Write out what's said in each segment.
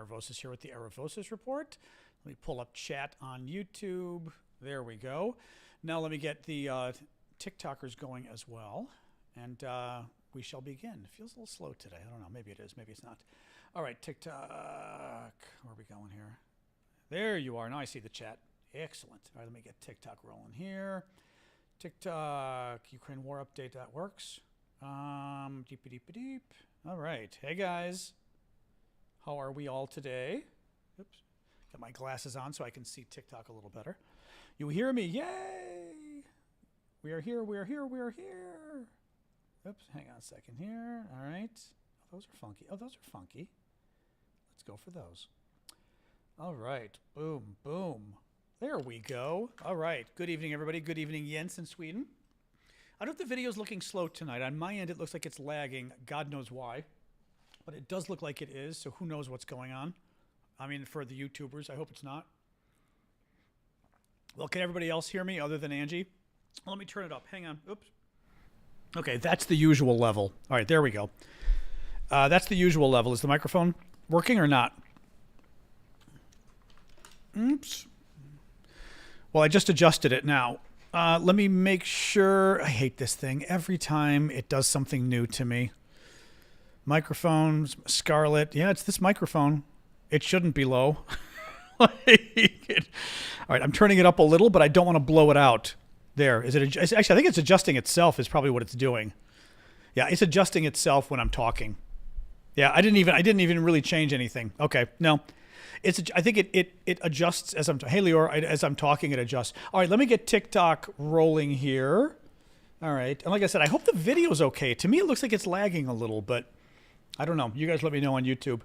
Aravosis here with the Aravosis Report. Let me pull up chat on YouTube. There we go. Now let me get the TikTokers going as well. And we shall begin. It feels a little slow today. I don't know. Maybe it is. Maybe it's not. All right, TikTok. Where are we going here? There you are. Now I see the chat. Excellent. All right, let me get TikTok rolling here. TikTok, Ukraine war update. That works. Deep. All right. Hey, guys. How are we all today? Oops. Got my glasses on so I can see TikTok a little better. You hear me? Yay! We are here. We are here. We are here. Oops. Hang on a second here. All right. Oh, those are funky. Oh, those are funky. Let's go for those. All right. Boom, boom. There we go. All right. Good evening, everybody. Good evening, Jens in Sweden. I don't know if the video's looking slow tonight. On my end, it looks like it's lagging. God knows why. But it does look like it is, so who knows what's going on. I mean, for the YouTubers, I hope it's not. Well, can everybody else hear me other than Angie? Let me turn it up. Hang on. Oops. Okay, that's the usual level. All right, there we go. That's the usual level. Is the microphone working or not? Oops. Well, I just adjusted it now. Let me make sure. I hate this thing. Every time it does something new to me. Microphones, Scarlett. Yeah, it's this microphone. It shouldn't be low. All right, I'm turning it up a little, but I don't want to blow it out. There. Is it? Actually, I think it's adjusting itself is probably what it's doing. Yeah, it's adjusting itself when I'm talking. Yeah, I didn't even really change anything. Okay, no. I think it adjusts as I'm hey Leor, as I'm talking, it adjusts. All right, let me get TikTok rolling here. All right, and like I said, I hope the video's okay. To me, it looks like it's lagging a little, but I don't know. You guys let me know on YouTube.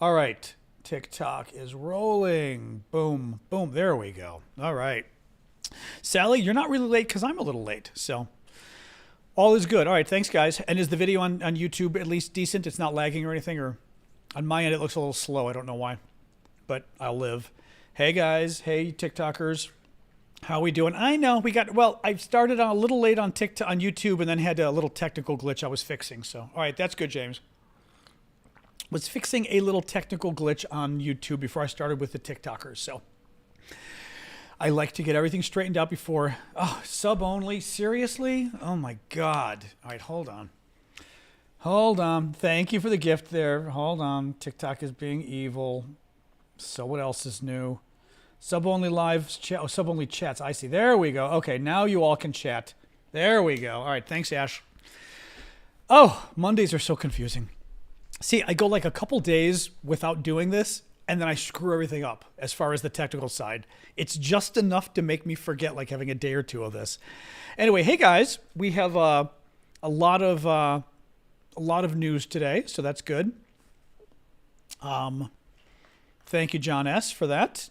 All right, TikTok is rolling. Boom, boom. There we go. All right, Sally, you're not really late because I'm a little late, so all is good. All right, thanks, guys. And is the video on YouTube at least decent? It's not lagging or anything, or on my end it looks a little slow. I don't know why. But I'll live. Hey guys, hey TikTokers, how we doing? I know I started on a little late on TikTok on YouTube and then had a little technical glitch I was fixing. So, all right, that's good, James. Was fixing a little technical glitch on YouTube before I started with the TikTokers. So, I like to get everything straightened out before. Oh, sub only? Seriously? Oh my God! All right, hold on. Hold on. Thank you for the gift there. Hold on. TikTok is being evil. So what else is new? Sub-only live chat. Oh, sub-only chats. I see. There we go. Okay, now you all can chat. There we go. All right, thanks, Ash. Oh, Mondays are so confusing. See, I go like a couple days without doing this, and then I screw everything up as far as the technical side. It's just enough to make me forget like having a day or two of this. Anyway, hey guys, we have a lot of news today, so that's good. Thank you, John S., for that.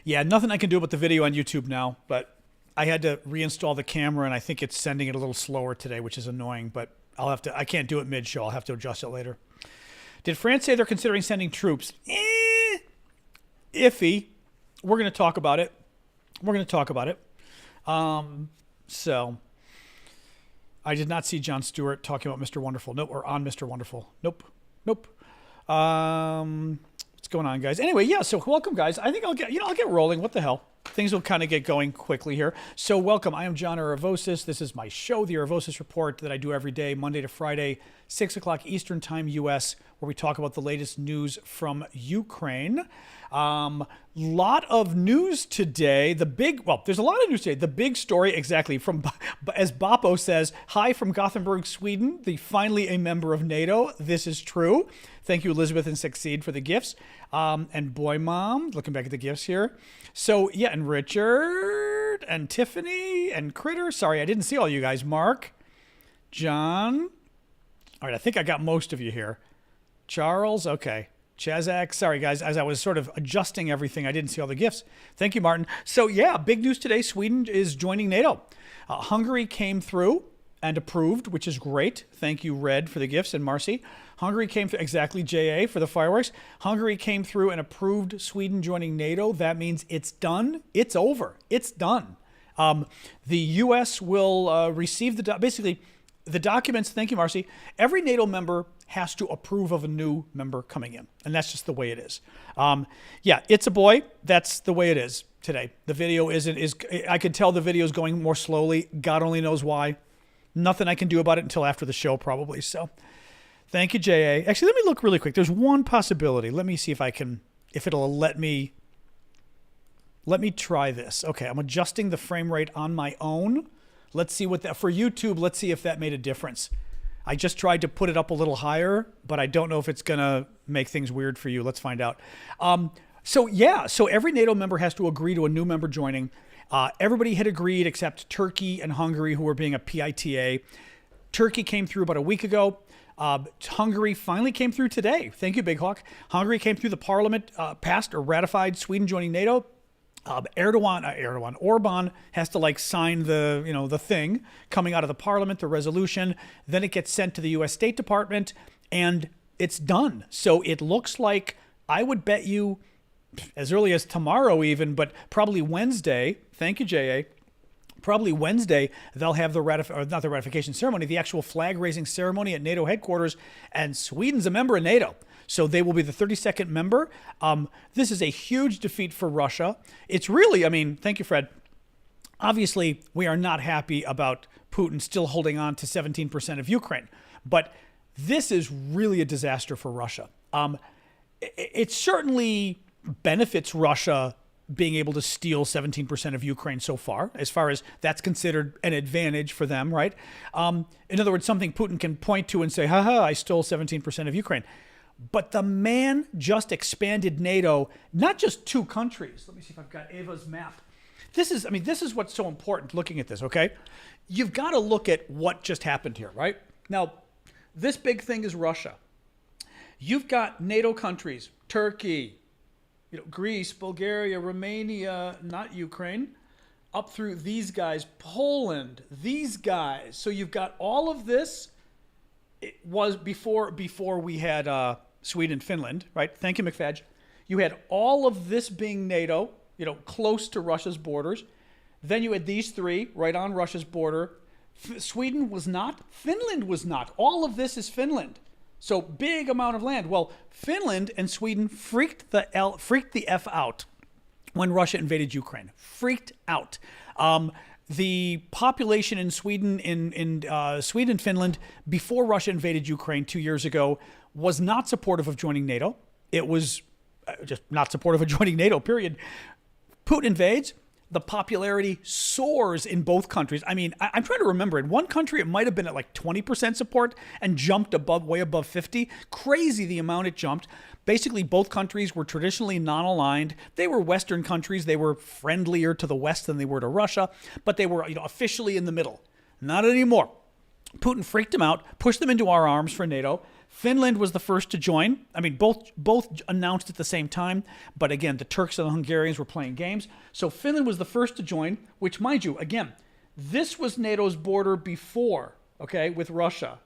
Yeah, nothing I can do about the video on YouTube now, but I had to reinstall the camera, and I think it's sending it a little slower today, which is annoying, but I can't do it mid-show. I'll have to adjust it later. Did France say they're considering sending troops? Iffy. We're going to talk about it. So... I did not see Jon Stewart talking about Mr. Wonderful. Nope, or on Mr. Wonderful. Nope. What's going on, guys? Anyway, yeah, so welcome, guys. I think I'll get rolling. What the hell? Things will kind of get going quickly here. So welcome. I am John Aravosis. This is my show, the Aravosis Report, that I do every day, Monday to Friday, 6 o'clock Eastern Time, U.S., where we talk about the latest news from Ukraine. Lot of news today. There's a lot of news today. The big story, exactly, as Boppo says, hi from Gothenburg, Sweden, finally a member of NATO. This is true. Thank you, Elizabeth and Succeed, for the gifts. And Boy Mom, looking back at the gifts here. So, yeah, and Richard, and Tiffany, and Critter. Sorry, I didn't see all you guys. Mark, John. All right, I think I got most of you here. Charles, okay. Chazak, sorry guys, as I was sort of adjusting everything, I didn't see all the gifts. Thank you, Martin. So yeah, big news today, Sweden is joining NATO. Hungary came through and approved, which is great. Thank you, Red, for the gifts, and Marcy. Hungary came through, exactly, JA, for the fireworks. Hungary came through and approved Sweden joining NATO. That means it's done. It's over. It's done. The U.S. will receive basically, the documents, thank you, Marcy, every NATO member has to approve of a new member coming in. And that's just the way it is. Yeah, it's a boy. That's the way it is today. The video I could tell the video is going more slowly. God only knows why. Nothing I can do about it until after the show, probably. So thank you, J.A. Actually, let me look really quick. There's one possibility. Let me see if it'll let me try this. Okay, I'm adjusting the frame rate on my own. Let's see for YouTube, let's see if that made a difference. I just tried to put it up a little higher, but I don't know if it's going to make things weird for you. Let's find out. So every NATO member has to agree to a new member joining. Everybody had agreed except Turkey and Hungary, who were being a PITA. Turkey came through about a week ago. Hungary finally came through today. Thank you, Big Hawk. Hungary came through the parliament, passed or ratified Sweden joining NATO. Orban has to sign the thing coming out of the parliament, the resolution. Then it gets sent to the U.S. State Department, and it's done. So it looks like, I would bet you as early as tomorrow even, but probably Wednesday. Thank you, J.A. Probably Wednesday, they'll have the ratification ceremony, the actual flag raising ceremony at NATO headquarters, and Sweden's a member of NATO. So they will be the 32nd member. This is a huge defeat for Russia. It's really, thank you, Fred. Obviously, we are not happy about Putin still holding on to 17% of Ukraine. But this is really a disaster for Russia. It certainly benefits Russia being able to steal 17% of Ukraine so far as that's considered an advantage for them, right? In other words, something Putin can point to and say, haha, I stole 17% of Ukraine. But the man just expanded NATO, not just 2 countries. Let me see if I've got Ava's map. This is what's so important looking at this, okay? You've got to look at what just happened here, right? Now, this big thing is Russia. You've got NATO countries, Turkey, Greece, Bulgaria, Romania, not Ukraine, up through these guys, Poland, these guys. So you've got all of this. It was before we had Sweden and Finland, right? Thank you, McFadge. You had all of this being NATO, close to Russia's borders. Then you had these 3 right on Russia's border. Sweden was not. Finland was not. All of this is Finland. So big amount of land. Well, Finland and Sweden freaked the F out when Russia invaded Ukraine. Freaked out. The population in Sweden, Sweden and Finland, before Russia invaded Ukraine 2 years ago, was not supportive of joining NATO. It was just not supportive of joining NATO, period. Putin invades. The popularity soars in both countries. I'm trying to remember. In one country, it might have been at 20% support and jumped way above 50. Crazy the amount it jumped. Basically, both countries were traditionally non-aligned. They were Western countries. They were friendlier to the West than they were to Russia, but they were officially in the middle. Not anymore. Putin freaked them out, pushed them into our arms for NATO. Finland was the first to join. Both announced at the same time, but again, the Turks and the Hungarians were playing games. So Finland was the first to join, which, mind you, again, this was NATO's border before, okay, with Russia.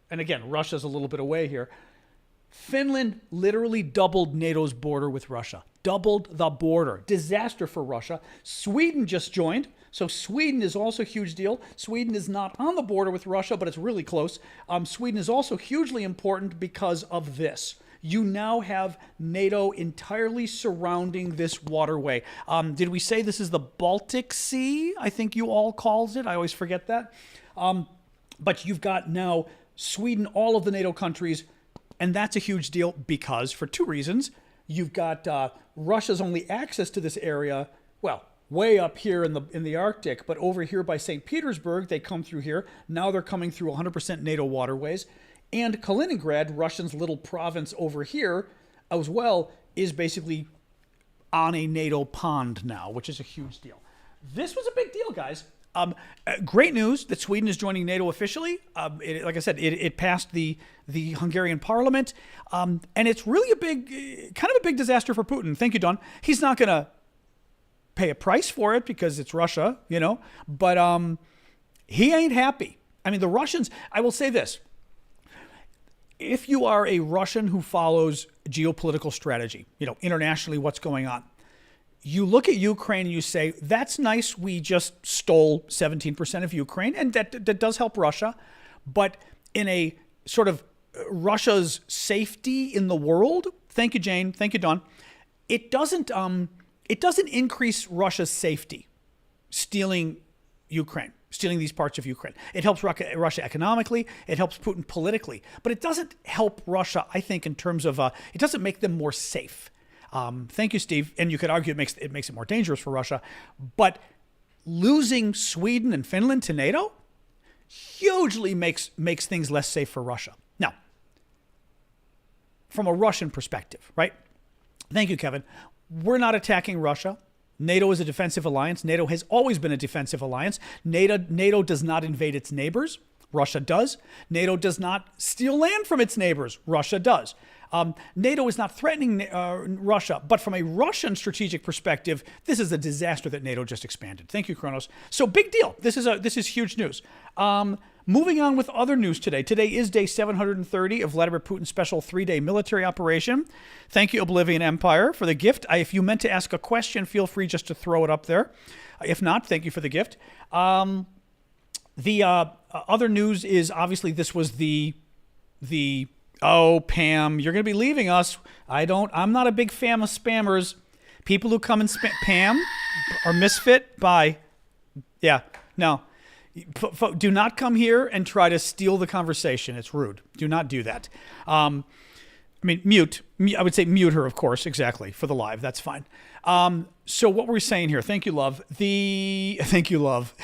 And again, Russia's a little bit away here. Finland literally doubled NATO's border with Russia. Doubled the border. Disaster for Russia. Sweden just joined. So Sweden is also a huge deal. Sweden is not on the border with Russia, but it's really close. Sweden is also hugely important because of this. You now have NATO entirely surrounding this waterway. Did we say this is the Baltic Sea? I think you all calls it. I always forget that. But you've got now Sweden, all of the NATO countries, and that's a huge deal because, for 2 reasons, you've got Russia's only access to this area, way up here in the Arctic, but over here by St. Petersburg, they come through here. Now they're coming through 100% NATO waterways. And Kaliningrad, Russia's little province over here, as well, is basically on a NATO pond now, which is a huge deal. This was a big deal, guys. Great news that Sweden is joining NATO officially. Like I said, it passed the Hungarian parliament, and it's really kind of a big disaster for Putin. Thank you, Don. He's not going to pay a price for it because it's Russia, but he ain't happy. The Russians, I will say this. If you are a Russian who follows geopolitical strategy, internationally what's going on, you look at Ukraine and you say, that's nice, we just stole 17% of Ukraine, and that does help Russia. But in a sort of Russia's safety in the world, thank you, Jane, thank you, Dawn, it doesn't increase Russia's safety stealing Ukraine, stealing these parts of Ukraine. It helps Russia economically. It helps Putin politically. But it doesn't help Russia, I think, in terms of, it doesn't make them more safe. Thank you, Steve. And you could argue it makes it more dangerous for Russia. But losing Sweden and Finland to NATO hugely makes things less safe for Russia. Now, from a Russian perspective, right? Thank you, Kevin. We're not attacking Russia. NATO is a defensive alliance. NATO has always been a defensive alliance. NATO does not invade its neighbors. Russia does. NATO does not steal land from its neighbors. Russia does. NATO is not threatening Russia, but from a Russian strategic perspective, this is a disaster that NATO just expanded. Thank you, Kronos. So big deal. This is huge news. Moving on with other news today. Today is day 730 of Vladimir Putin's special 3-day military operation. Thank you, Oblivion Empire, for the gift. If you meant to ask a question, feel free just to throw it up there. If not, thank you for the gift. The other news is obviously this was the oh, Pam, you're going to be leaving us. I'm not a big fan of spammers. People who come and spam, Pam or misfit, bye. Yeah, no. Do not come here and try to steal the conversation. It's rude. Do not do that. Mute. I would say mute her, of course, exactly, for the live. That's fine. So what were we saying here? Thank you, love. Thank you, love.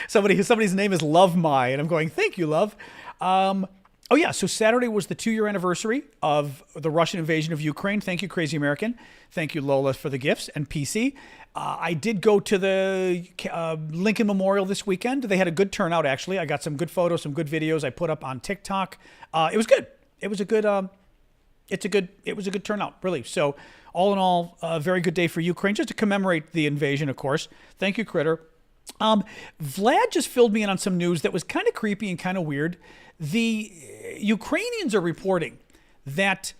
Somebody's name is Love My, and I'm going, thank you, love. Oh, yeah. So Saturday was the 2-year anniversary of the Russian invasion of Ukraine. Thank you, Crazy American. Thank you, Lola, for the gifts, and PC. I did go to the Lincoln Memorial this weekend. They had a good turnout, actually. I got some good photos, some good videos I put up on TikTok. It was good. It was a good turnout, really. So all in all, a very good day for Ukraine, just to commemorate the invasion, of course. Thank you, Critter. Vlad just filled me in on some news that was kind of creepy and kind of weird. The Ukrainians are reporting that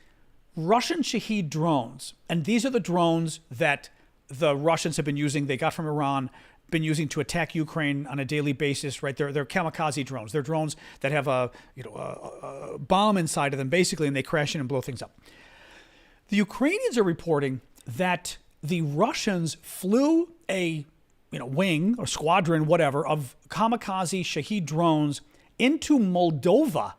Russian Shahed drones, and these are the drones that the Russians have been using, they got from Iran, been using to attack Ukraine on a daily basis, right? They're kamikaze drones. They're drones that have a bomb inside of them, basically, and they crash in and blow things up. The Ukrainians are reporting that the Russians flew a wing or squadron, whatever, of kamikaze Shahed drones into Moldova,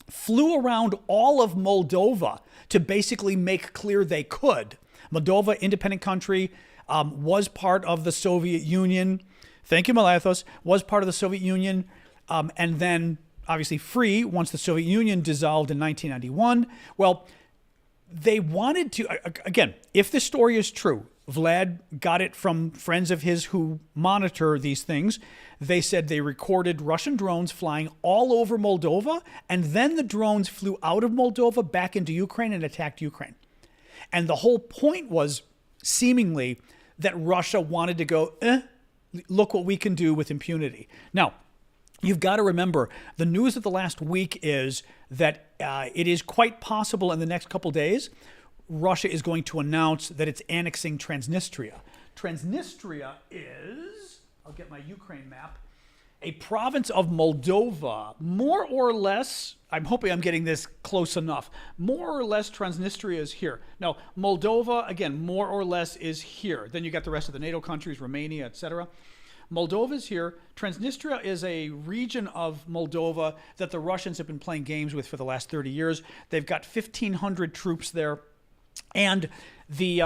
flew around all of Moldova to basically make clear they could. Moldova, independent country, was part of the Soviet Union. Thank you, Malathos. Was part of the Soviet Union, and then obviously free once the Soviet Union dissolved in 1991. Well, they wanted to, again, if this story is true, Vlad got it from friends of his who monitor these things. They said they recorded Russian drones flying all over Moldova, and then the drones flew out of Moldova back into Ukraine and attacked Ukraine. And the whole point was seemingly that Russia wanted to go, look what we can do with impunity. Now, you've got to remember, the news of the last week is that it is quite possible in the next couple days, Russia is going to announce that it's annexing Transnistria. Transnistria is, I'll get my Ukraine map, a province of Moldova, more or less. I'm hoping I'm getting this close enough. More or less, Transnistria is here. Now, Moldova, again, more or less is here. Then you got the rest of the NATO countries, Romania, etc. Moldova is here. Transnistria is a region of Moldova that the Russians have been playing games with for the last 30 years. They've got 1,500 troops there, and the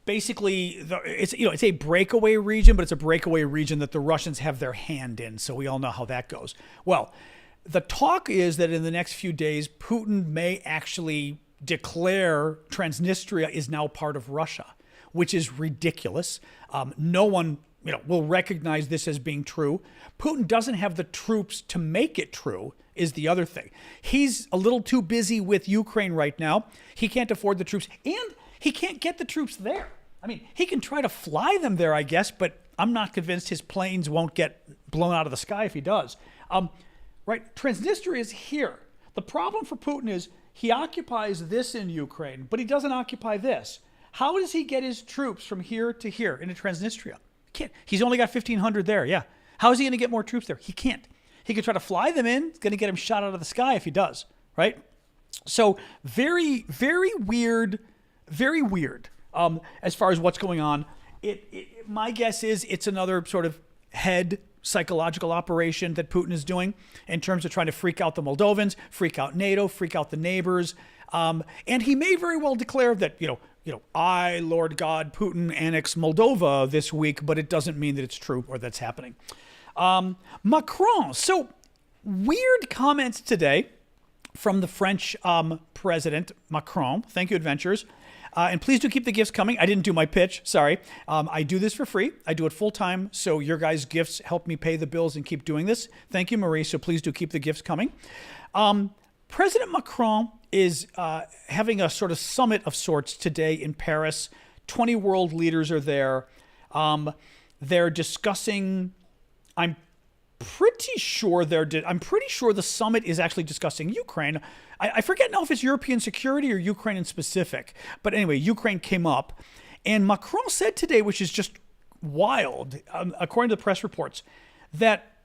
it's a breakaway region, but it's a breakaway region that the Russians have their hand in. So we all know how that goes. Well, the talk is that in the next few days, Putin may actually declare Transnistria is now part of Russia, which is ridiculous. No one will recognize this as being true. Putin doesn't have the troops to make it true, is the other thing. He's a little too busy with Ukraine right now. He can't afford the troops, and he can't get the troops there. I mean, he can try to fly them there, I guess, but I'm not convinced his planes won't get blown out of the sky if he does. Right? Transnistria is here. The problem for Putin is he occupies this in Ukraine, but he doesn't occupy this. How does he get his troops from here to here into Transnistria? Can't. He's only got 1,500 there, yeah. How is he going to get more troops there? He can't. He could try to fly them in. It's going to get him shot out of the sky if he does, right? So very, very weird, very weird as far as what's going on. My guess is it's another sort of head psychological operation that Putin is doing in terms of trying to freak out the Moldovans, freak out NATO, freak out the neighbors. And he may very well declare that, I, Lord God, Putin, annex Moldova this week, but it doesn't mean that it's true or that's happening. Macron. So weird comments today from the French president, Macron. Thank you, adventurers. And please do keep the gifts coming. I didn't do my pitch. Sorry. I do this for free. I do it full time. So your guys' gifts help me pay the bills and keep doing this. Thank you, Marie. So please do keep the gifts coming. President Macron is having a sort of summit of sorts today in Paris. 20 world leaders are there. They're discussing, I'm pretty sure the summit is actually discussing Ukraine. I forget now if it's European security or Ukraine in specific. But anyway, Ukraine came up. And Macron said today, which is just wild, according to the press reports, that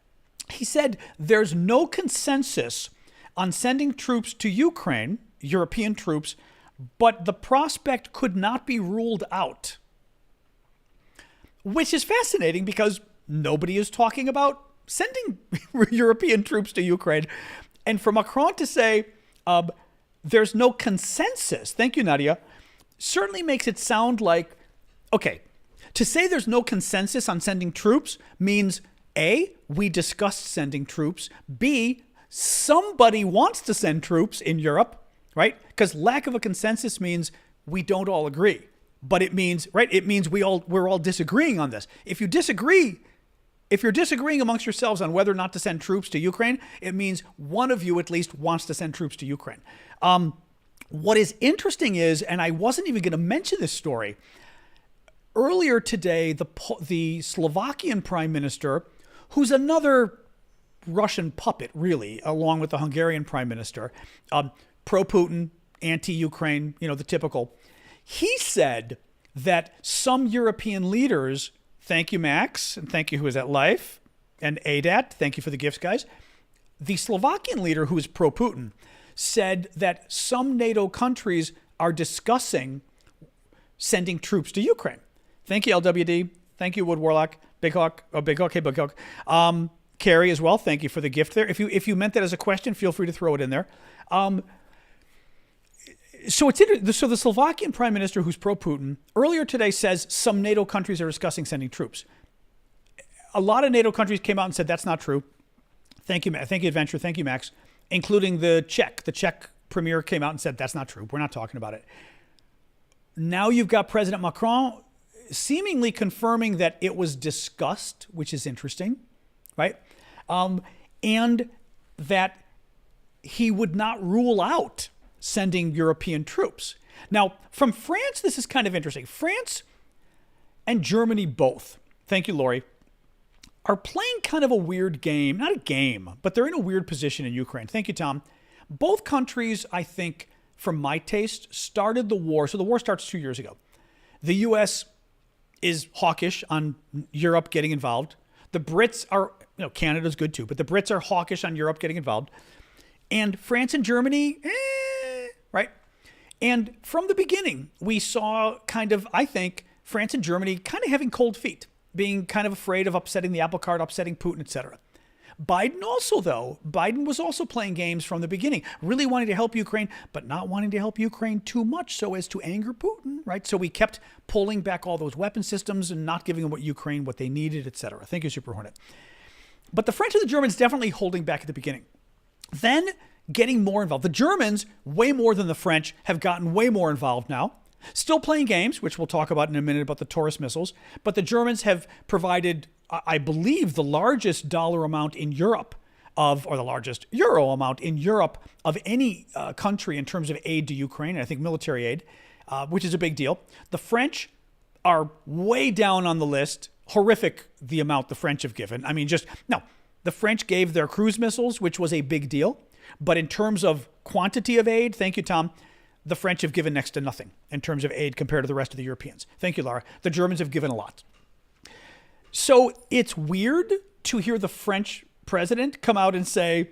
he said there's no consensus on sending troops to Ukraine, European troops, but the prospect could not be ruled out. Which is fascinating because nobody is talking about sending European troops to Ukraine. And for Macron to say there's no consensus, thank you, Nadia, certainly makes it sound like, okay, to say there's no consensus on sending troops means A, we discussed sending troops, B, somebody wants to send troops in Europe, right? Because lack of a consensus means we don't all agree. But it means, right, it means we're all disagreeing on this. If you're disagreeing amongst yourselves on whether or not to send troops to Ukraine, it means one of you at least wants to send troops to Ukraine. What is interesting is, and I wasn't even going to mention this story, earlier today, the Slovakian prime minister, who's another Russian puppet, really, along with the Hungarian prime minister, pro-Putin, anti-Ukraine, the typical, he said that some European leaders, thank you, Max, and thank you, who is at Life, and ADAT, thank you for the gifts, guys. The Slovakian leader, who is pro-Putin, said that some NATO countries are discussing sending troops to Ukraine. Thank you, LWD. Thank you, Wood Warlock. Big Hawk. Oh, Big Hawk. Hey, Big Hawk. Carrie as well. Thank you for the gift there. If you meant that as a question, feel free to throw it in there. So it's interesting. So the Slovakian prime minister, who's pro-Putin, earlier today says some NATO countries are discussing sending troops. A lot of NATO countries came out and said that's not true. Thank you, Adventure. Thank you, Max. Including the Czech. The Czech premier came out and said that's not true. We're not talking about it. Now you've got President Macron seemingly confirming that it was discussed, which is interesting, right? And that he would not rule out sending European troops. Now, from France, this is kind of interesting. France and Germany both, thank you, Lori, are playing kind of a weird game. Not a game, but they're in a weird position in Ukraine. Thank you, Tom. Both countries, I think, from my taste, started the war. So the war starts 2 years ago. The U.S. is hawkish on Europe getting involved. The Brits are, Canada's good too, but the Brits are hawkish on Europe getting involved. And France and Germany, right? And from the beginning, we saw kind of, I think, France and Germany kind of having cold feet, being kind of afraid of upsetting the apple cart, upsetting Putin, etc. Biden was also playing games from the beginning, really wanting to help Ukraine, but not wanting to help Ukraine too much so as to anger Putin, right? So we kept pulling back all those weapon systems and not giving them Ukraine what they needed, etc. Thank you, Super Hornet. But the French and the Germans definitely holding back at the beginning. Then getting more involved. The Germans, way more than the French, have gotten way more involved now. Still playing games, which we'll talk about in a minute about the Taurus missiles. But the Germans have provided, I believe, the largest dollar amount in Europe or the largest euro amount in Europe of any country in terms of aid to Ukraine, and I think military aid, which is a big deal. The French are way down on the list. Horrific, the amount the French have given. I mean, the French gave their cruise missiles, which was a big deal. But in terms of quantity of aid, thank you, Tom, the French have given next to nothing in terms of aid compared to the rest of the Europeans. Thank you, Laura. The Germans have given a lot. So it's weird to hear the French president come out and say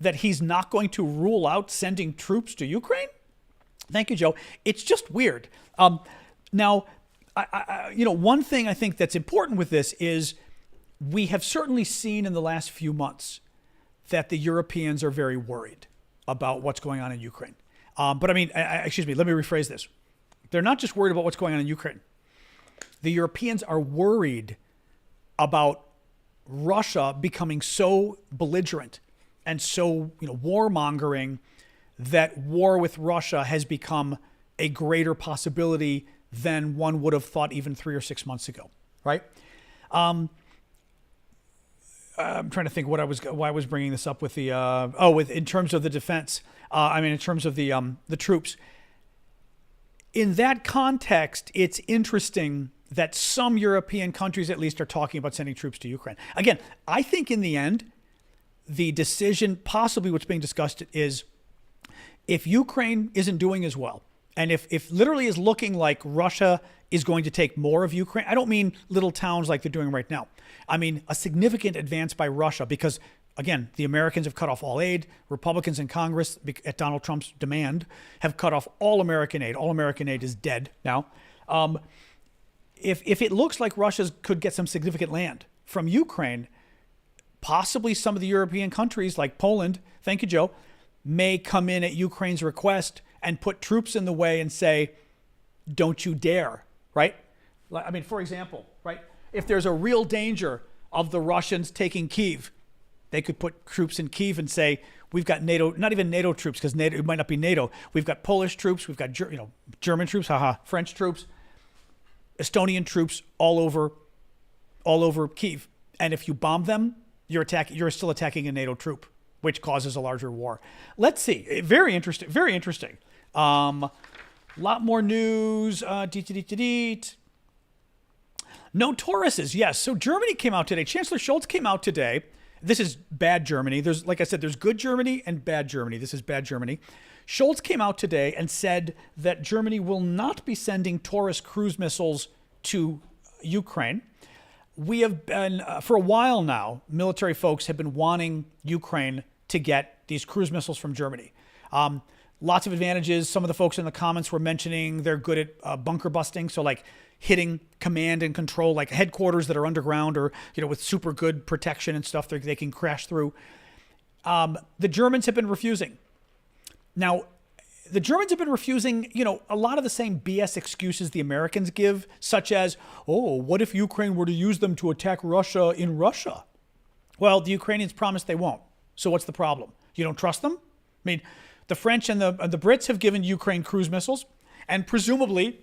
that he's not going to rule out sending troops to Ukraine? Thank you, Joe. It's just weird. Now, one thing I think that's important with this is we have certainly seen in the last few months that the Europeans are very worried about what's going on in Ukraine. But I mean, excuse me, let me rephrase this. They're not just worried about what's going on in Ukraine. The Europeans are worried about Russia becoming so belligerent and so, warmongering that war with Russia has become a greater possibility than one would have thought even 3 or 6 months ago, right? I'm trying to think why I was bringing this up with the in terms of the defense. In terms of the troops. In that context, it's interesting that some European countries at least are talking about sending troops to Ukraine. Again, I think in the end, the decision, possibly what's being discussed, is if Ukraine isn't doing as well, and if literally is looking like Russia is going to take more of Ukraine, I don't mean little towns like they're doing right now. I mean a significant advance by Russia because, again, the Americans have cut off all aid. Republicans in Congress, at Donald Trump's demand, have cut off all American aid. All American aid is dead now. If it looks like Russia could get some significant land from Ukraine, possibly some of the European countries like Poland, thank you, Joe, may come in at Ukraine's request and put troops in the way and say, don't you dare, right? I mean, for example, right? If there's a real danger of the Russians taking Kyiv, they could put troops in Kyiv and say, we've got NATO, not even NATO troops, because NATO, it might not be NATO. We've got Polish troops, we've got German troops, French troops, Estonian troops all over Kyiv. And if you bomb them, you're still attacking a NATO troop, which causes a larger war. Let's see. Very interesting. Very interesting. Lot more news. No Tauruses. Yes. So Germany came out today. Chancellor Scholz came out today. This is bad Germany. Like I said, there's good Germany and bad Germany. This is bad Germany. Scholz came out today and said that Germany will not be sending Taurus cruise missiles to Ukraine. We have been, for a while now, military folks have been wanting Ukraine to get these cruise missiles from Germany. Lots of advantages. Some of the folks in the comments were mentioning they're good at bunker busting. So like hitting command and control, like headquarters that are underground or, with super good protection and stuff they can crash through. The Germans have been refusing. Now, the Germans have been refusing, a lot of the same BS excuses the Americans give, such as, what if Ukraine were to use them to attack Russia in Russia? Well, the Ukrainians promised they won't. So what's the problem? You don't trust them? I mean, the French and the Brits have given Ukraine cruise missiles and presumably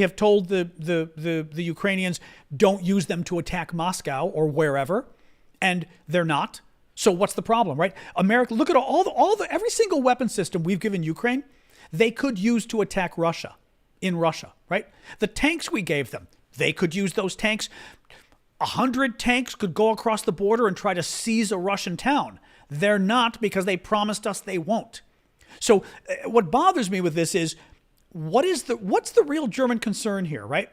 have told the Ukrainians don't use them to attack Moscow or wherever, and they're not. So what's the problem, right? America, look at every single weapon system we've given Ukraine, they could use to attack Russia, in Russia, right? The tanks we gave them, they could use those tanks. 100 tanks could go across the border and try to seize a Russian town. They're not, because they promised us they won't. So what bothers me with this is, what's the real German concern here, right?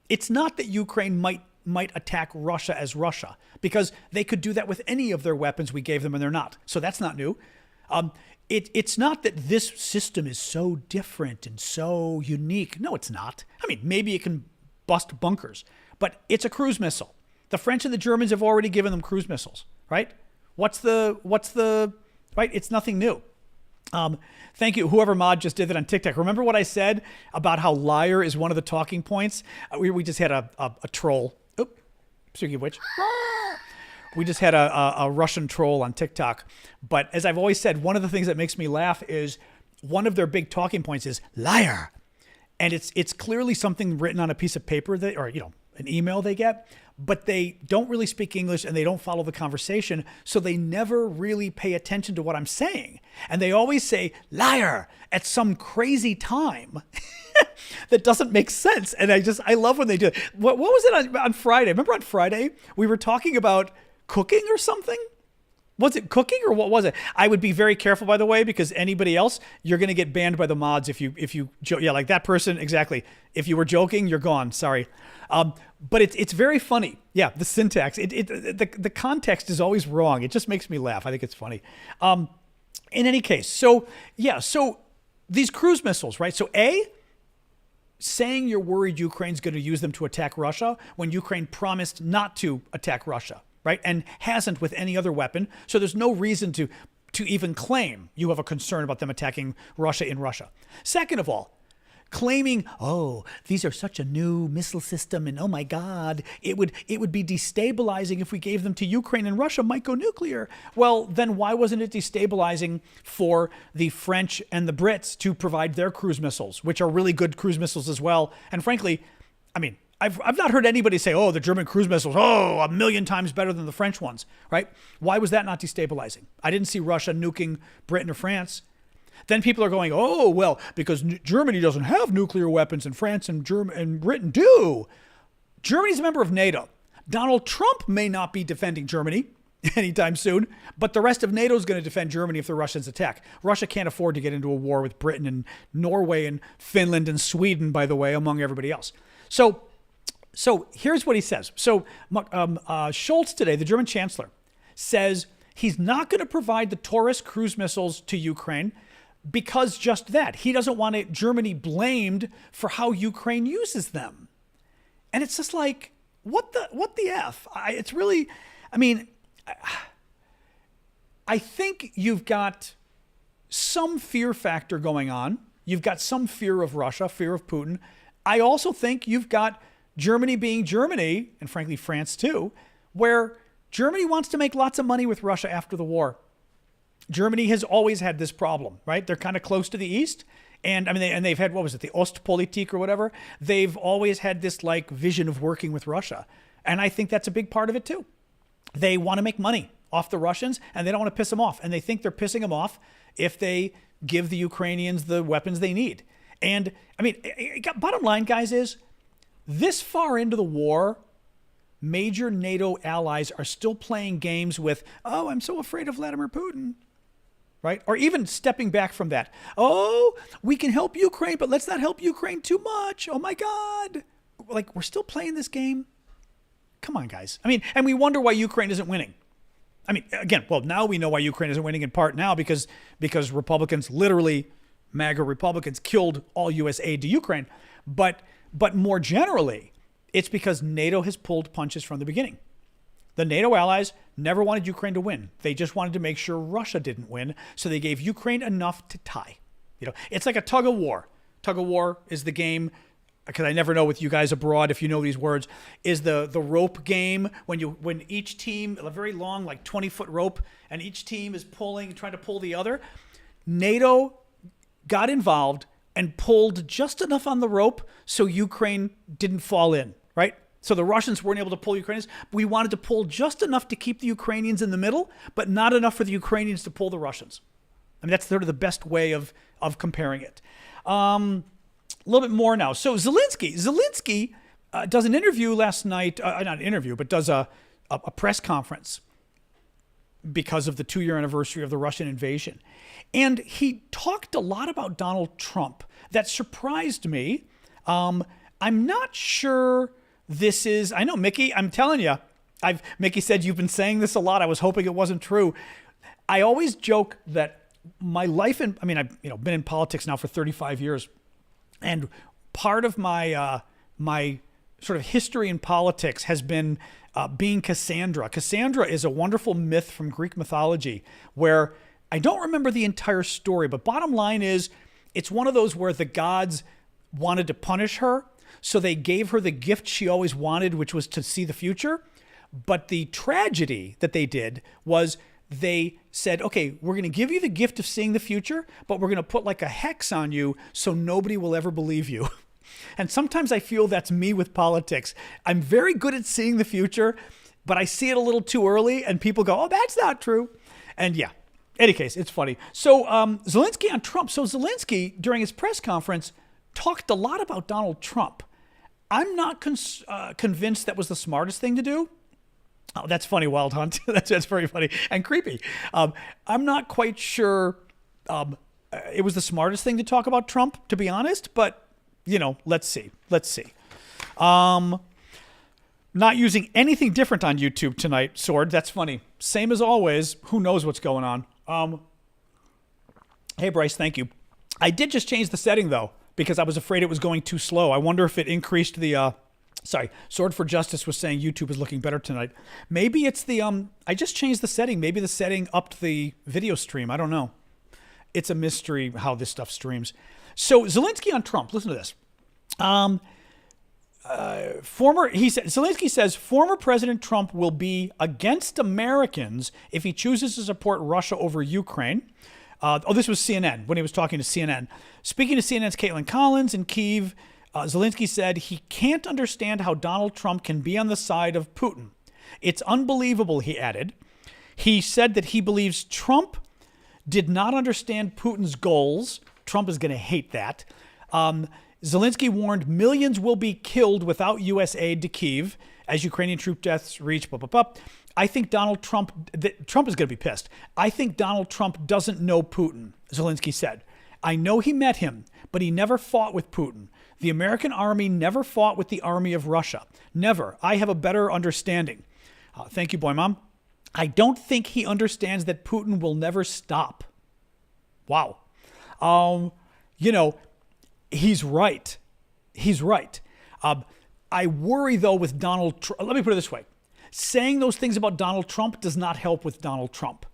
It's not that Ukraine might attack Russia as Russia, because they could do that with any of their weapons we gave them and they're not. So that's not new. It's not that this system is so different and so unique. No, it's not. I mean, maybe it can bust bunkers, but it's a cruise missile. The French and the Germans have already given them cruise missiles, right? What's the right? It's nothing new. Thank you. Whoever mod just did that on TikTok. Remember what I said about how liar is one of the talking points? We just had a troll. Oop, speaking of which, we just had a Russian troll on TikTok. But as I've always said, one of the things that makes me laugh is one of their big talking points is liar. And it's clearly something written on a piece of paper or an email they get, but they don't really speak English and they don't follow the conversation. So they never really pay attention to what I'm saying. And they always say liar at some crazy time that doesn't make sense. And I love when they do it. What was it on Friday? Remember on Friday, we were talking about cooking or something? Was it cooking or what was it? I would be very careful, by the way, because anybody else, you're going to get banned by the mods if you joke. Yeah, like that person, exactly. If you were joking, you're gone. Sorry. But it's very funny. Yeah, the syntax, the context is always wrong. It just makes me laugh. I think it's funny. In any case, so these cruise missiles, right? So saying you're worried Ukraine's going to use them to attack Russia when Ukraine promised not to attack Russia, right? And hasn't with any other weapon. So there's no reason to even claim you have a concern about them attacking Russia in Russia. Second of all, claiming, oh, these are such a new missile system and oh my God, it would be destabilizing if we gave them to Ukraine and Russia might go nuclear. Well, then why wasn't it destabilizing for the French and the Brits to provide their cruise missiles, which are really good cruise missiles as well? And frankly, I mean, I've not heard anybody say, oh, the German cruise missiles, oh, 1,000,000 times better than the French ones, right? Why was that not destabilizing? I didn't see Russia nuking Britain or France. Then people are going, oh, well, because Germany doesn't have nuclear weapons and France and Britain do. Germany's a member of NATO. Donald Trump may not be defending Germany anytime soon, but the rest of NATO is going to defend Germany if the Russians attack. Russia can't afford to get into a war with Britain and Norway and Finland and Sweden, by the way, among everybody else. So here's what he says. So Scholz today, the German chancellor, says he's not going to provide the Taurus cruise missiles to Ukraine because just that. He doesn't want Germany blamed for how Ukraine uses them. And it's just like, what the F? It's really, I mean, I think you've got some fear factor going on. You've got some fear of Russia, fear of Putin. I also think you've got Germany being Germany, and frankly, France too, where Germany wants to make lots of money with Russia after the war. Germany has always had this problem, right? They're kind of close to the East. And I mean, and they've had, what was it, the Ostpolitik or whatever? They've always had this like vision of working with Russia. And I think that's a big part of it too. They want to make money off the Russians and they don't want to piss them off. And they think they're pissing them off if they give the Ukrainians the weapons they need. And I mean, bottom line, guys, is this far into the war, major NATO allies are still playing games with, oh, I'm so afraid of Vladimir Putin. Right? Or even stepping back from that. Oh, we can help Ukraine, but let's not help Ukraine too much. Oh my God. Like, we're still playing this game. Come on, guys. I mean, and we wonder why Ukraine isn't winning. I mean, again, well, now we know why Ukraine isn't winning in part now because Republicans, literally MAGA Republicans, killed all U.S. aid to Ukraine. But more generally, it's because NATO has pulled punches from the beginning. The NATO allies never wanted Ukraine to win. They just wanted to make sure Russia didn't win. So they gave Ukraine enough to tie. You know, it's like a tug of war. Tug of war is the game, because I never know with you guys abroad if you know these words, is the rope game when each team, a very long, like 20-foot rope, and each team is trying to pull the other. NATO got involved and pulled just enough on the rope so Ukraine didn't fall in, right? So the Russians weren't able to pull Ukrainians. We wanted to pull just enough to keep the Ukrainians in the middle, but not enough for the Ukrainians to pull the Russians. I mean, that's sort of the best way of comparing it. A little bit more now. So Zelenskyy does an interview last night, not an interview, but does a press conference because of the 2-year anniversary of the Russian invasion. And he talked a lot about Donald Trump. That surprised me. I'm not sure... This is, I know, Mickey, I'm telling you, Mickey said you've been saying this a lot. I was hoping it wasn't true. I always joke that my life I've been in politics now for 35 years. And part of my sort of history in politics has been being Cassandra. Cassandra is a wonderful myth from Greek mythology where I don't remember the entire story, but bottom line is it's one of those where the gods wanted to punish her. So they gave her the gift she always wanted, which was to see the future. But the tragedy that they did was they said, okay, we're going to give you the gift of seeing the future, but we're going to put like a hex on you so nobody will ever believe you. And sometimes I feel that's me with politics. I'm very good at seeing the future, but I see it a little too early and people go, oh, that's not true. And yeah, any case, it's funny. So Zelenskyy on Trump. So Zelenskyy, during his press conference, talked a lot about Donald Trump. I'm not convinced that was the smartest thing to do. Oh, that's funny, Wild Hunt. That's very funny and creepy. I'm not quite sure it was the smartest thing to talk about Trump, to be honest, but, let's see. Let's see. Not using anything different on YouTube tonight, Sword. That's funny. Same as always. Who knows what's going on? Hey, Bryce, thank you. I did just change the setting, though, because I was afraid it was going too slow. I wonder if it increased the... Sword for Justice was saying YouTube is looking better tonight. Maybe it's the... I just changed the setting. Maybe the setting upped the video stream. I don't know. It's a mystery how this stuff streams. So Zelenskyy on Trump. Listen to this. Zelenskyy says former President Trump will be against Americans if he chooses to support Russia over Ukraine. This was CNN when he was talking to CNN. Speaking to CNN's Caitlin Collins in Kyiv, Zelenskyy said he can't understand how Donald Trump can be on the side of Putin. It's unbelievable, he added. He said that he believes Trump did not understand Putin's goals. Trump is going to hate that. Zelenskyy warned millions will be killed without U.S. aid to Kyiv as Ukrainian troop deaths reach blah, blah, blah. I think Trump is going to be pissed. I think Donald Trump doesn't know Putin, Zelenskyy said. I know he met him, but he never fought with Putin. The American army never fought with the army of Russia. Never. I have a better understanding. Thank you, Boy Mom. I don't think he understands that Putin will never stop. Wow. He's right. He's right. I worry, though, with Donald Trump. Let me put it this way. Saying those things about Donald Trump does not help with Donald Trump.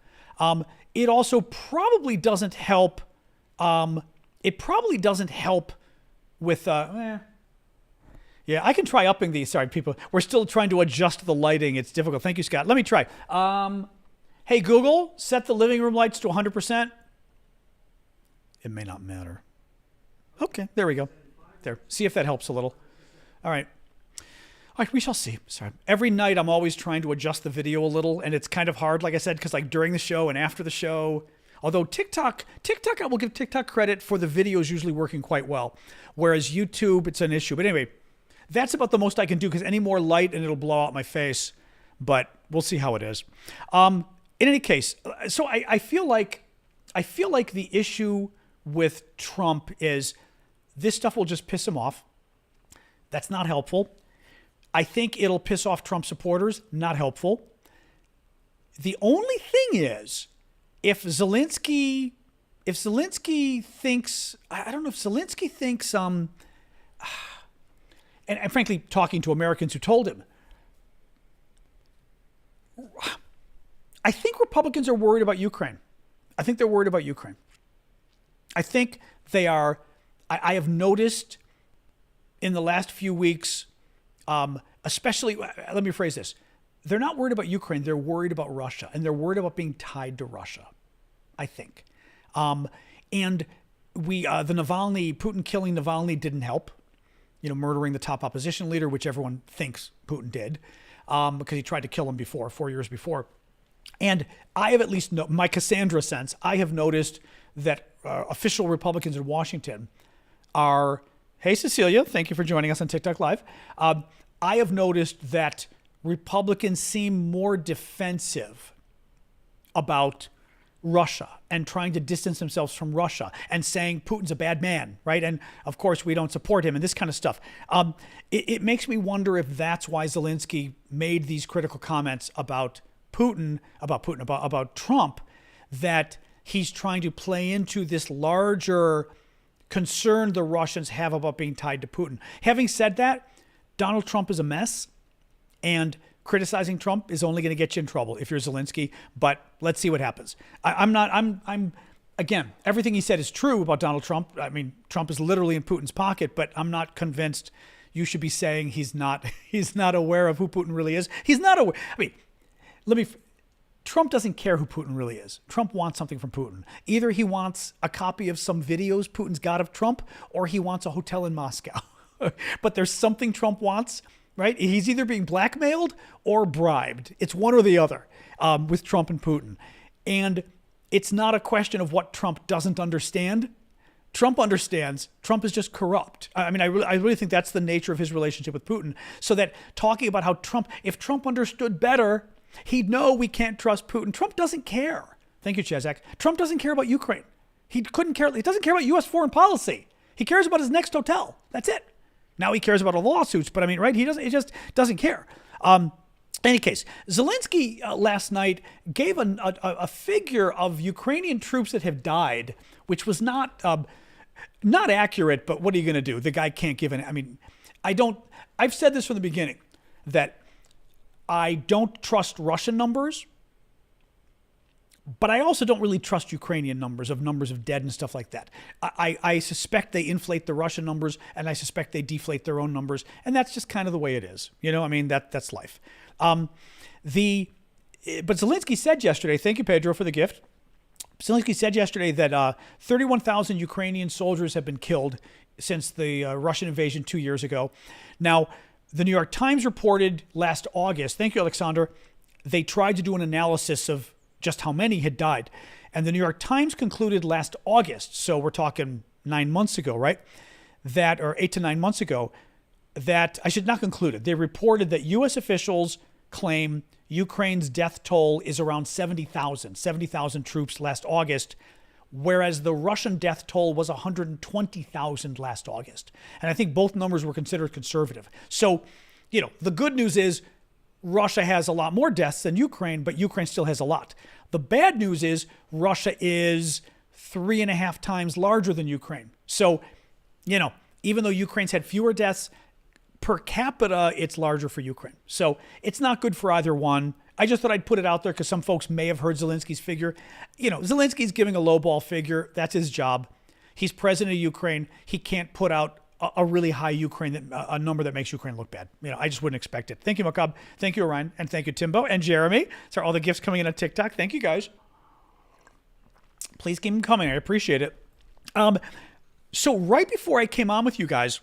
It also probably doesn't help. It probably doesn't help with... Yeah, I can try upping these. Sorry, people. We're still trying to adjust the lighting. It's difficult. Thank you, Scott. Let me try. Hey, Google, set the living room lights to 100%. It may not matter. Okay, there we go. There. See if that helps a little. All right. All right, we shall see. Sorry. Every night I'm always trying to adjust the video a little, and it's kind of hard, like I said, because during the show and after the show... Although TikTok, I will give TikTok credit for the videos usually working quite well. Whereas YouTube, it's an issue. But anyway, that's about the most I can do because any more light and it'll blow out my face. But we'll see how it is. In any case, so I feel like the issue with Trump is this stuff will just piss him off. That's not helpful. I think it'll piss off Trump supporters. Not helpful. The only thing is, if Zelenskyy thinks, I don't know if Zelenskyy thinks, and frankly, talking to Americans who told him, I think Republicans are worried about Ukraine. I think they're worried about Ukraine. I think they are. I have noticed in the last few weeks, especially, let me phrase this. They're not worried about Ukraine. They're worried about Russia, and they're worried about being tied to Russia, I think. And the Navalny, Putin killing Navalny didn't help, murdering the top opposition leader, which everyone thinks Putin did, because he tried to kill him before, 4 years before. And I have at least, my Cassandra sense, I have noticed that official Republicans in Washington are, hey, Cecilia, thank you for joining us on TikTok Live. I have noticed that Republicans seem more defensive about Russia and trying to distance themselves from Russia and saying Putin's a bad man, right? And of course we don't support him and this kind of stuff. It makes me wonder if that's why Zelenskyy made these critical comments about Trump, that he's trying to play into this larger concern the Russians have about being tied to Putin. Having said that, Donald Trump is a mess. And criticizing Trump is only going to get you in trouble if you're Zelenskyy. But let's see what happens. Again, everything he said is true about Donald Trump. I mean, Trump is literally in Putin's pocket, but I'm not convinced you should be saying he's not aware of who Putin really is. He's not aware. I mean, Trump doesn't care who Putin really is. Trump wants something from Putin. Either he wants a copy of some videos Putin's got of Trump, or he wants a hotel in Moscow. But there's something Trump wants. Right? He's either being blackmailed or bribed. It's one or the other with Trump and Putin. And it's not a question of what Trump doesn't understand, Trump understands. Trump is just corrupt. I mean, I really think that's the nature of his relationship with Putin. So that talking about how if Trump understood better, he'd know we can't trust Putin. Trump doesn't care. Thank you, Chazak. Trump doesn't care about Ukraine. He doesn't care about U.S. foreign policy. He cares about his next hotel. That's it. Now he cares about all the lawsuits, but I mean, right? He just doesn't care. In any case, Zelenskyy last night gave a figure of Ukrainian troops that have died, which was not accurate, but what are you going to do? The guy can't give I mean, I've said this from the beginning, that I don't trust Russian numbers, but I also don't really trust Ukrainian numbers of dead and stuff like that. I suspect they inflate the Russian numbers, and I suspect they deflate their own numbers, and that's just kind of the way it is. I mean, that's life. But Zelenskyy said yesterday, thank you, Pedro, for the gift. Zelenskyy said yesterday that 31,000 Ukrainian soldiers have been killed since the Russian invasion 2 years ago. Now, the New York Times reported last August, thank you, Alexander, they tried to do an analysis of just how many had died. And the New York Times concluded last August, so we're talking 9 months ago, right? Or 8 to 9 months ago, that I should not concluded. They reported that U.S. officials claim Ukraine's death toll is around 70,000 troops last August, whereas the Russian death toll was 120,000 last August. And I think both numbers were considered conservative. So, the good news is Russia has a lot more deaths than Ukraine, but Ukraine still has a lot. The bad news is Russia is 3.5 times larger than Ukraine. So, even though Ukraine's had fewer deaths, per capita, it's larger for Ukraine. So it's not good for either one. I just thought I'd put it out there because some folks may have heard Zelensky's figure. Zelensky's giving a lowball figure. That's his job. He's president of Ukraine. He can't put out a really high a number that makes Ukraine look bad. I just wouldn't expect it. Thank you, Makab. Thank you, Orion. And thank you, Timbo and Jeremy. Sorry, all the gifts coming in on TikTok. Thank you, guys. Please keep them coming. I appreciate it. So right before I came on with you guys,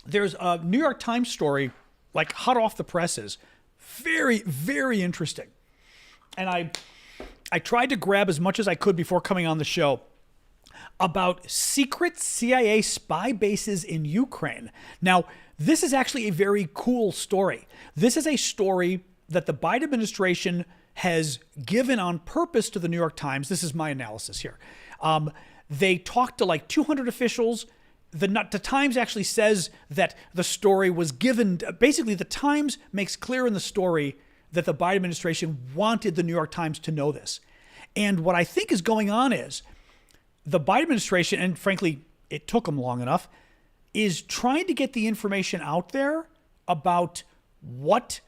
there's a New York Times story, like hot off the presses. Very, very interesting. And I tried to grab as much as I could before coming on the show about secret CIA spy bases in Ukraine. Now, this is actually a very cool story. This is a story that the Biden administration has given on purpose to the New York Times. This is my analysis here. They talked to like 200 officials. The Times actually says that the story was given. Basically, the Times makes clear in the story that the Biden administration wanted the New York Times to know this. And what I think is going on is the Biden administration, and frankly, it took them long enough, is trying to get the information out there about what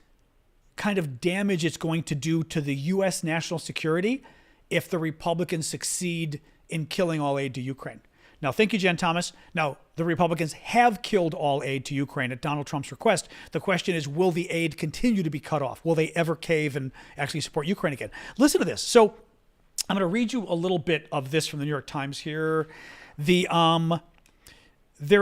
kind of damage it's going to do to the U.S. national security if the Republicans succeed in killing all aid to Ukraine. Now, thank you, Jen Thomas. Now, the Republicans have killed all aid to Ukraine at Donald Trump's request. The question is, will the aid continue to be cut off? Will they ever cave and actually support Ukraine again? Listen to this. So I'm going to read you a little bit of this from the New York Times here. There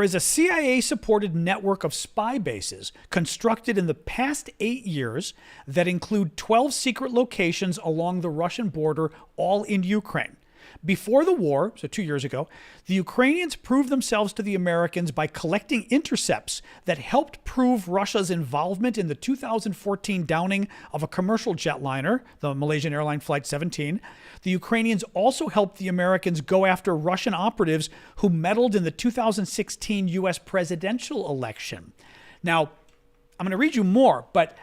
is a CIA-supported network of spy bases constructed in the past 8 years that include 12 secret locations along the Russian border, all in Ukraine. Before the war, so 2 years ago, the Ukrainians proved themselves to the Americans by collecting intercepts that helped prove Russia's involvement in the 2014 downing of a commercial jetliner, the Malaysian airline Flight 17. The Ukrainians also helped the Americans go after Russian operatives who meddled in the 2016 U.S. presidential election. Now, I'm going to read you more, but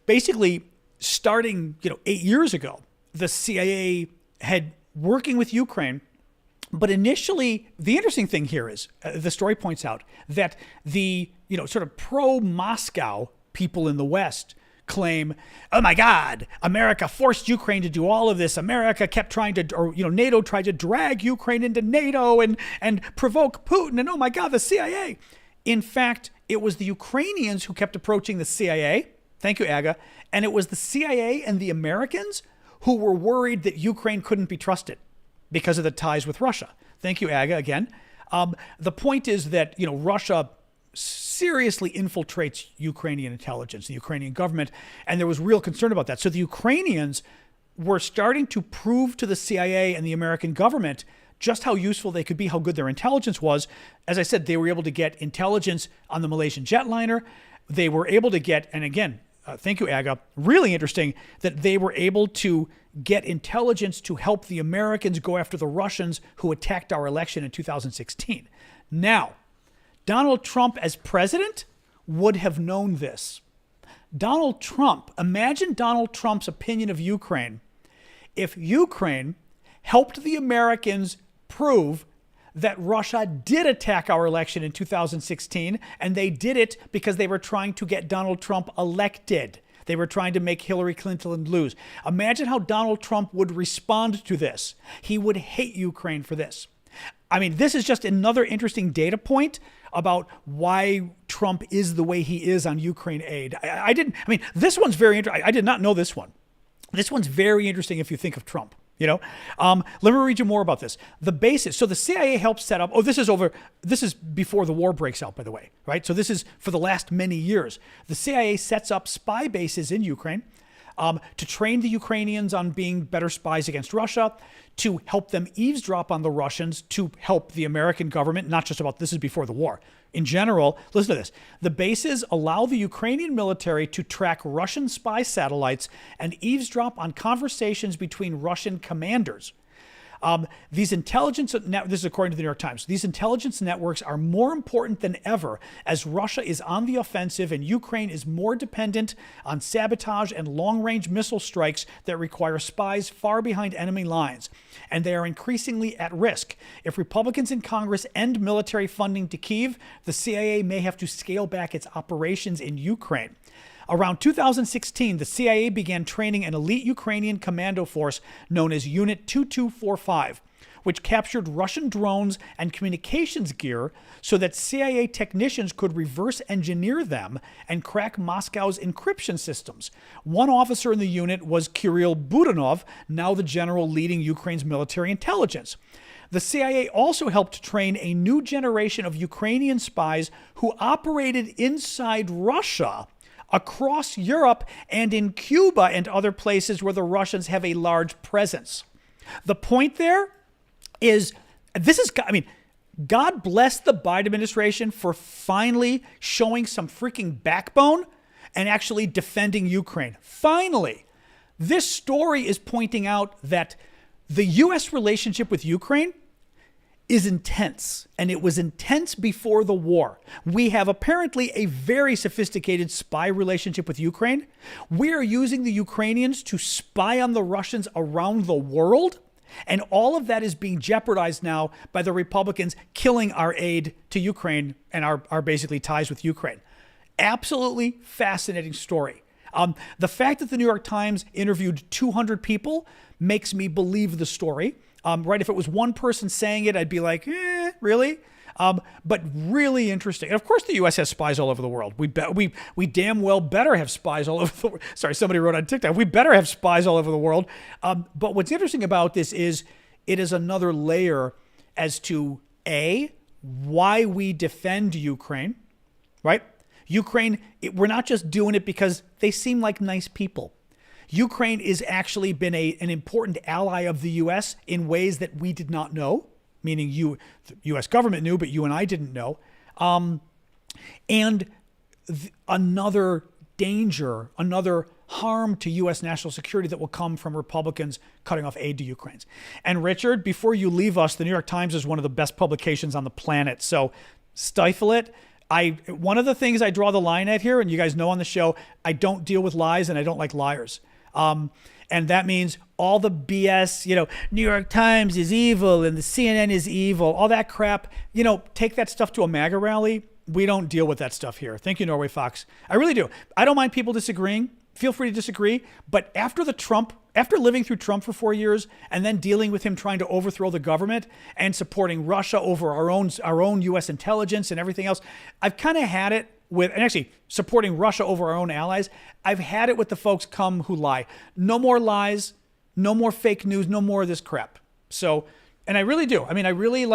basically, starting 8 years ago, the CIA had working with Ukraine. But initially, the interesting thing here is, the story points out that the, sort of pro-Moscow people in the West claim, oh my God, America forced Ukraine to do all of this. America kept trying to, or, NATO tried to drag Ukraine into NATO and provoke Putin. And oh my God, the CIA. In fact, it was the Ukrainians who kept approaching the CIA. Thank you, Aga. And it was the CIA and the Americans who were worried that Ukraine couldn't be trusted because of the ties with Russia. Thank you, Aga, again. The point is that, Russia seriously infiltrates Ukrainian intelligence, the Ukrainian government, and there was real concern about that. So the Ukrainians were starting to prove to the CIA and the American government just how useful they could be, how good their intelligence was. As I said, they were able to get intelligence on the Malaysian jetliner. They were able to get, and again, thank you, Aga, really interesting that they were able to get intelligence to help the Americans go after the Russians who attacked our election in 2016. Now, Donald Trump as president would have known this. Donald Trump, imagine Donald Trump's opinion of Ukraine if Ukraine helped the Americans prove that Russia did attack our election in 2016, and they did it because they were trying to get Donald Trump elected. They were trying to make Hillary Clinton lose. Imagine how Donald Trump would respond to this. He would hate Ukraine for this. I mean, this is just another interesting data point about why Trump is the way he is on Ukraine aid. This one's very interesting. I did not know this one. This one's very interesting if you think of Trump. Let me read you more about this. The basis. So the CIA helped set up. This is before the war breaks out, by the way, right? So this is for the last many years. The CIA sets up spy bases in Ukraine to train the Ukrainians on being better spies against Russia, to help them eavesdrop on the Russians, to help the American government, not just about this is before the war. In general, listen to this. The bases allow the Ukrainian military to track Russian spy satellites and eavesdrop on conversations between Russian commanders. This is according to the New York Times. These intelligence networks are more important than ever as Russia is on the offensive and Ukraine is more dependent on sabotage and long-range missile strikes that require spies far behind enemy lines. And they are increasingly at risk. If Republicans in Congress end military funding to Kyiv, the CIA may have to scale back its operations in Ukraine. Around 2016, the CIA began training an elite Ukrainian commando force known as Unit 2245, which captured Russian drones and communications gear so that CIA technicians could reverse engineer them and crack Moscow's encryption systems. One officer in the unit was Kirill Budanov, now the general leading Ukraine's military intelligence. The CIA also helped train a new generation of Ukrainian spies who operated inside Russia, across Europe, and in Cuba and other places where the Russians have a large presence. The point there is, God bless the Biden administration for finally showing some freaking backbone and actually defending Ukraine. Finally, this story is pointing out that the U.S. relationship with Ukraine is intense, and it was intense before the war. We have apparently a very sophisticated spy relationship with Ukraine. We are using the Ukrainians to spy on the Russians around the world, and all of that is being jeopardized now by the Republicans killing our aid to Ukraine and our basically ties with Ukraine. Absolutely fascinating story. The fact that the New York Times interviewed 200 people makes me believe the story. Right? If it was one person saying it, I'd be like, really? But really interesting. And of course, the U.S. has spies all over the world. We damn well better have spies all over the world. Sorry, somebody wrote on TikTok. We better have spies all over the world. But what's interesting about this is it is another layer as to why we defend Ukraine, right? Ukraine, we're not just doing it because they seem like nice people. Ukraine has actually been an important ally of the U.S. in ways that we did not know, meaning the U.S. government knew, but you and I didn't know. Another danger, another harm to U.S. national security that will come from Republicans cutting off aid to Ukraine. And Richard, before you leave us, the New York Times is one of the best publications on the planet, so stifle it. One of the things I draw the line at here, and you guys know on the show, I don't deal with lies and I don't like liars. And that means all the BS, New York Times is evil and the CNN is evil, all that crap, take that stuff to a MAGA rally. We don't deal with that stuff here. Thank you, Norway Fox. I really do. I don't mind people disagreeing. Feel free to disagree. But after living through Trump for 4 years and then dealing with him trying to overthrow the government and supporting Russia over our own U.S. intelligence and everything else, I've kind of had it with, and actually supporting Russia over our own allies, I've had it with the folks who lie. No more lies, no more fake news, no more of this crap. So, and I really do. I really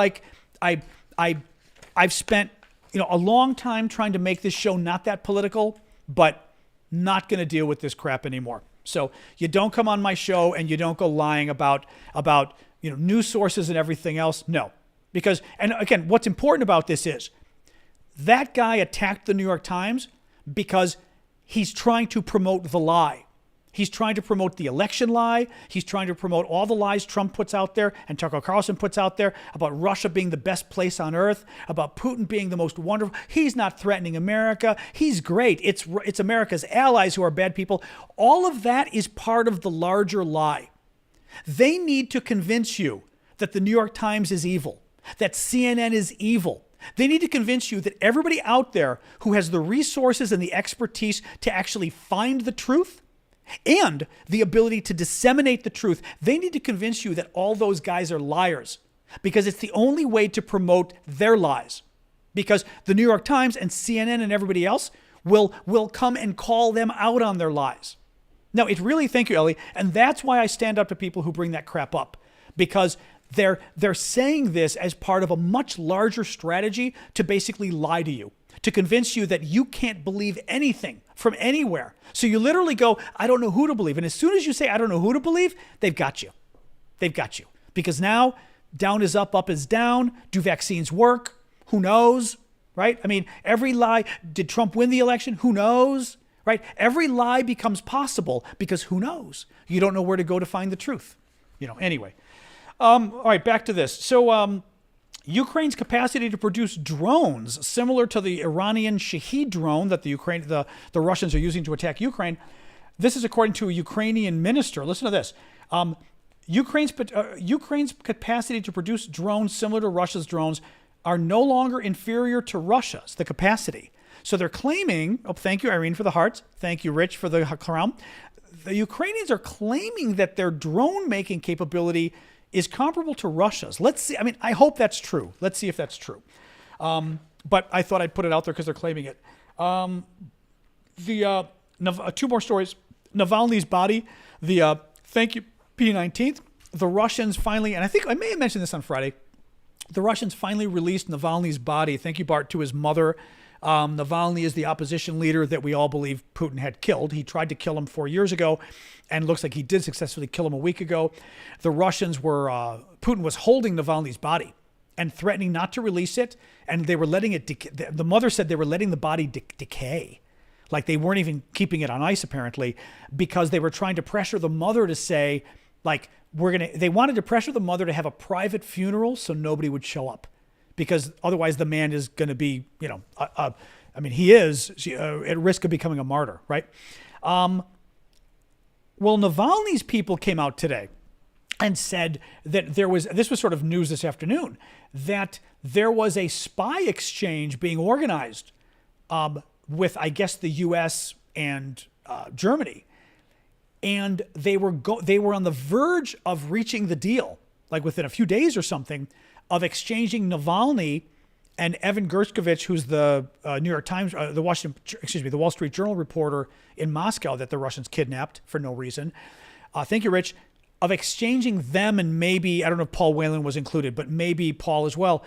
I've spent, a long time trying to make this show not that political, but not going to deal with this crap anymore. So you don't come on my show and you don't go lying about news sources and everything else? No. Because, and again, what's important about this is that guy attacked the New York Times because he's trying to promote the lie. He's trying to promote the election lie. He's trying to promote all the lies Trump puts out there and Tucker Carlson puts out there about Russia being the best place on earth, about Putin being the most wonderful. He's not threatening America. He's great. It's America's allies who are bad people. All of that is part of the larger lie. They need to convince you that the New York Times is evil, that CNN is evil. They need to convince you that everybody out there who has the resources and the expertise to actually find the truth and the ability to disseminate the truth, they need to convince you that all those guys are liars, because it's the only way to promote their lies. Because the New York Times and CNN and everybody else will come and call them out on their lies. No, it really, thank you, Ellie. And that's why I stand up to people who bring that crap up, because they're saying this as part of a much larger strategy to basically lie to you, to convince you that you can't believe anything from anywhere. So you literally go, I don't know who to believe. And as soon as you say, I don't know who to believe, they've got you. They've got you. Because now down is up is down. Do vaccines work? Who knows? Right? I mean, every lie. Did Trump win the election? Who knows? Right? Every lie becomes possible because who knows? You don't know where to go to find the truth. Anyway. All right, back to this. So Ukraine's capacity to produce drones similar to the Iranian Shahed drone that the Russians are using to attack Ukraine. This is according to a Ukrainian minister. Listen to this. Ukraine's capacity to produce drones similar to Russia's drones are no longer inferior to Russia's, the capacity. So they're claiming, thank you, Irene, for the hearts. Thank you, Rich, for the crown. The Ukrainians are claiming that their drone making capability is comparable to Russia's. Let's see. I mean, I hope that's true. Let's see if that's true. But I thought I'd put it out there because they're claiming it. Two more stories. Navalny's body. Thank you, P19th. The Russians finally, and I think I may have mentioned this on Friday, the Russians finally released Navalny's body. Thank you, Bart, to his mother. Navalny is the opposition leader that we all believe Putin had killed. He tried to kill him 4 years ago, and looks like he did successfully kill him a week ago. The Russians Putin was holding Navalny's body and threatening not to release it, and they were letting it the mother said they were letting the body decay. Like they weren't even keeping it on ice, apparently, because they were trying to pressure the mother to say, like, they wanted to pressure the mother to have a private funeral so nobody would show up. Because otherwise the man is going to be, he is at risk of becoming a martyr, right? Well, Navalny's people came out today and said that this was sort of news this afternoon, that there was a spy exchange being organized with, I guess, the U.S. and Germany. And they were on the verge of reaching the deal, like within a few days or something, of exchanging Navalny and Evan Gershkovich, who's the New York Times, the Wall Street Journal reporter in Moscow that the Russians kidnapped for no reason. Thank you, Rich. Of exchanging them and maybe, I don't know if Paul Whelan was included, but maybe Paul as well,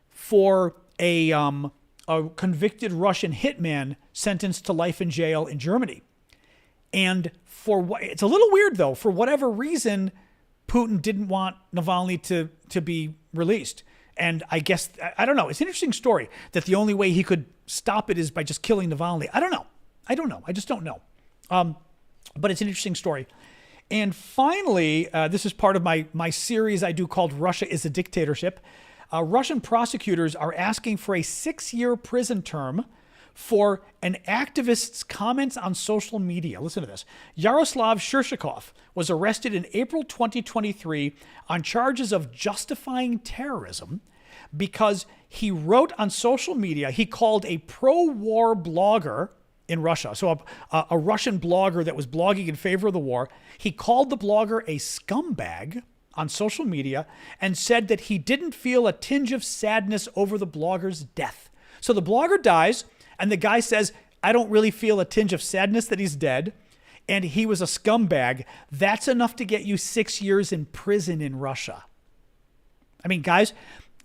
for a convicted Russian hitman sentenced to life in jail in Germany. And it's a little weird though, for whatever reason, Putin didn't want Navalny to be released. And I guess, I don't know. It's an interesting story that the only way he could stop it is by just killing Navalny. I don't know. I just don't know. But it's an interesting story. And finally, this is part of my series I do called Russia is a Dictatorship. Russian prosecutors are asking for a 6-year prison term for an activist's comments on social media. Listen to this. Yaroslav Shirshikov was arrested in April 2023 on charges of justifying terrorism because he wrote on social media, he called a pro-war blogger in Russia, so a Russian blogger that was blogging in favor of the war, he called the blogger a scumbag on social media and said that he didn't feel a tinge of sadness over the blogger's death. So the blogger dies, and the guy says, I don't really feel a tinge of sadness that he's dead, and he was a scumbag. That's enough to get you 6 years in prison in Russia. I mean, guys,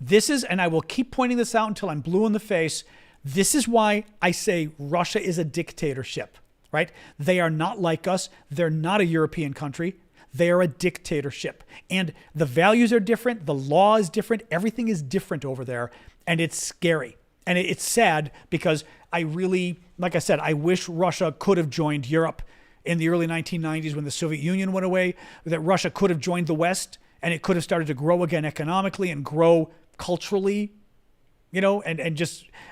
this is, and I will keep pointing this out until I'm blue in the face, this is why I say Russia is a dictatorship, right? They are not like us. They're not a European country. They are a dictatorship. And the values are different. The law is different. Everything is different over there. And it's scary. And it's sad because I really, like I said, I wish Russia could have joined Europe in the early 1990s when the Soviet Union went away, that Russia could have joined the West and it could have started to grow again economically and grow culturally,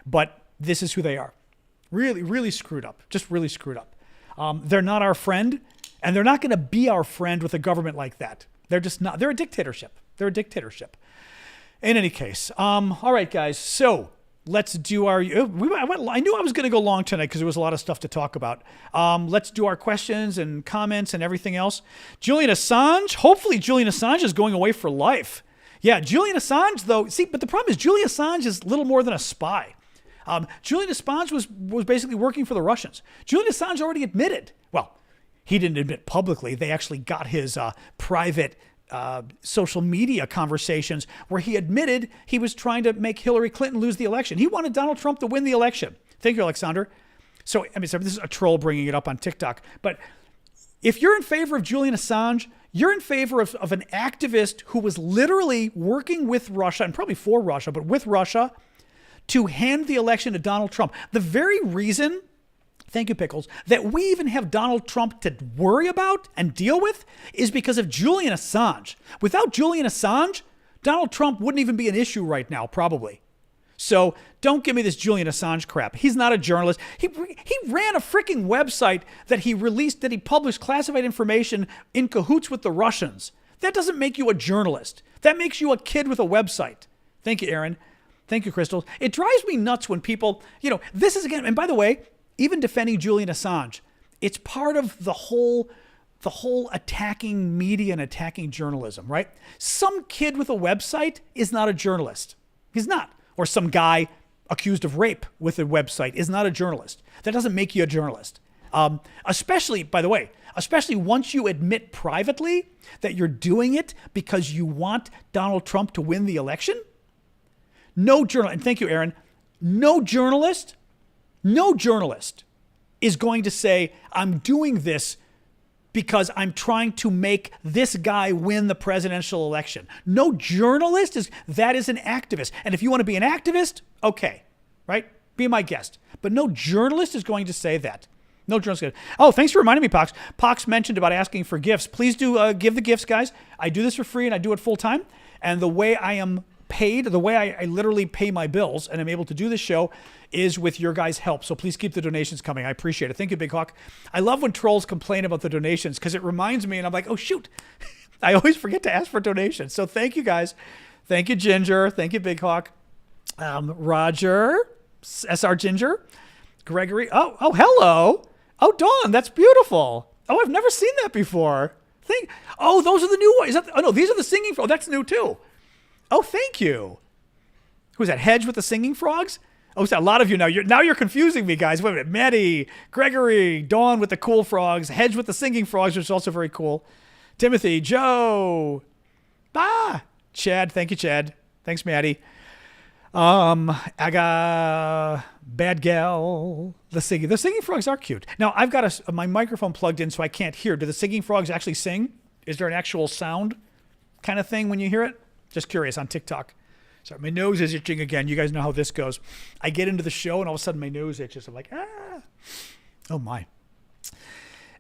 but this is who they are. Really, really screwed up. Just really screwed up. They're not our friend, and they're not going to be our friend with a government like that. They're just not. They're a dictatorship. They're a dictatorship. In any case, all right, guys. So let's do our. I knew I was going to go long tonight because there was a lot of stuff to talk about. Let's do our questions and comments and everything else. Julian Assange. Hopefully, Julian Assange is going away for life. Yeah, Julian Assange, though. See, but the problem is Julian Assange is little more than a spy. Julian Assange was basically working for the Russians. Julian Assange already admitted. Well, he didn't admit publicly. They actually got his private social media conversations where he admitted he was trying to make Hillary Clinton lose the election. He wanted Donald Trump to win the election. Thank you, Alexander. So, this is a troll bringing it up on TikTok. But if you're in favor of Julian Assange, you're in favor of an activist who was literally working with Russia, and probably for Russia, but with Russia, to hand the election to Donald Trump. The very reason, thank you, Pickles, that we even have Donald Trump to worry about and deal with is because of Julian Assange. Without Julian Assange, Donald Trump wouldn't even be an issue right now, probably. So don't give me this Julian Assange crap. He's not a journalist. He ran a freaking website that he published classified information in cahoots with the Russians. That doesn't make you a journalist. That makes you a kid with a website. Thank you, Aaron. Thank you, Crystal. It drives me nuts when people, this is again, and by the way, even defending Julian Assange, it's part of the whole attacking media and attacking journalism, right? Some kid with a website is not a journalist. He's not. Or some guy accused of rape with a website is not a journalist. That doesn't make you a journalist. Especially, by the way, once you admit privately that you're doing it because you want Donald Trump to win the election. No journalist, and thank you, Aaron, no journalist is going to say, I'm doing this because I'm trying to make this guy win the presidential election. No journalist that is an activist. And if you want to be an activist, okay, right? Be my guest. But no journalist is going to say that. No journalist. Oh, thanks for reminding me, Pox. Pox mentioned about asking for gifts. Please do give the gifts, guys. I do this for free and I do it full time. And the way I am paid, the way I literally pay my bills and I'm able to do this show is with your guys' help. So please keep the donations coming. I appreciate it. Thank you, Big Hawk. I love when trolls complain about the donations because it reminds me and I'm like, oh, shoot. I always forget to ask for donations. So thank you, guys. Thank you, Ginger. Thank you, Big Hawk. Roger, SR Ginger, Gregory. Oh, hello. Oh, Dawn, that's beautiful. Oh, I've never seen that before. Those are the new ones. No, these are the singing frogs. Oh, that's new too. Oh, thank you. Who's that? Hedge with the singing frogs? Oh, so a lot of you now. You're confusing me, guys. Wait a minute. Maddie, Gregory, Dawn with the cool frogs, Hedge with the singing frogs, which is also very cool. Timothy, Joe, Chad. Thank you, Chad. Thanks, Maddie. Aga, Bad Gal, the singing frogs are cute. Now I've got my microphone plugged in so I can't hear. Do the singing frogs actually sing? Is there an actual sound kind of thing when you hear it? Just curious on TikTok. Sorry, my nose is itching again. You guys know how this goes. I get into the show and all of a sudden my nose itches. I'm like, oh my.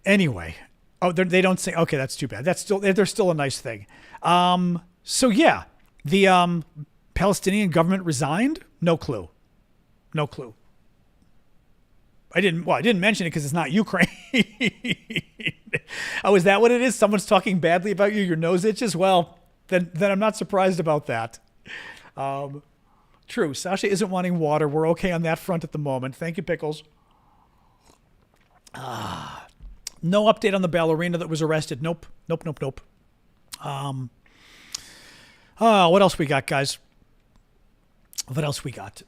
Anyway, they don't sing. Okay, that's too bad. They're still a nice thing. So yeah, the Palestinian government resigned? No clue. I didn't mention it because it's not Ukraine. Oh, is that what it is? Someone's talking badly about you, your nose itches? Well, then I'm not surprised about that. True. Sasha isn't wanting water. We're okay on that front at the moment. Thank you, Pickles. No update on the ballerina that was arrested. Nope. What else we got, guys? What else we got?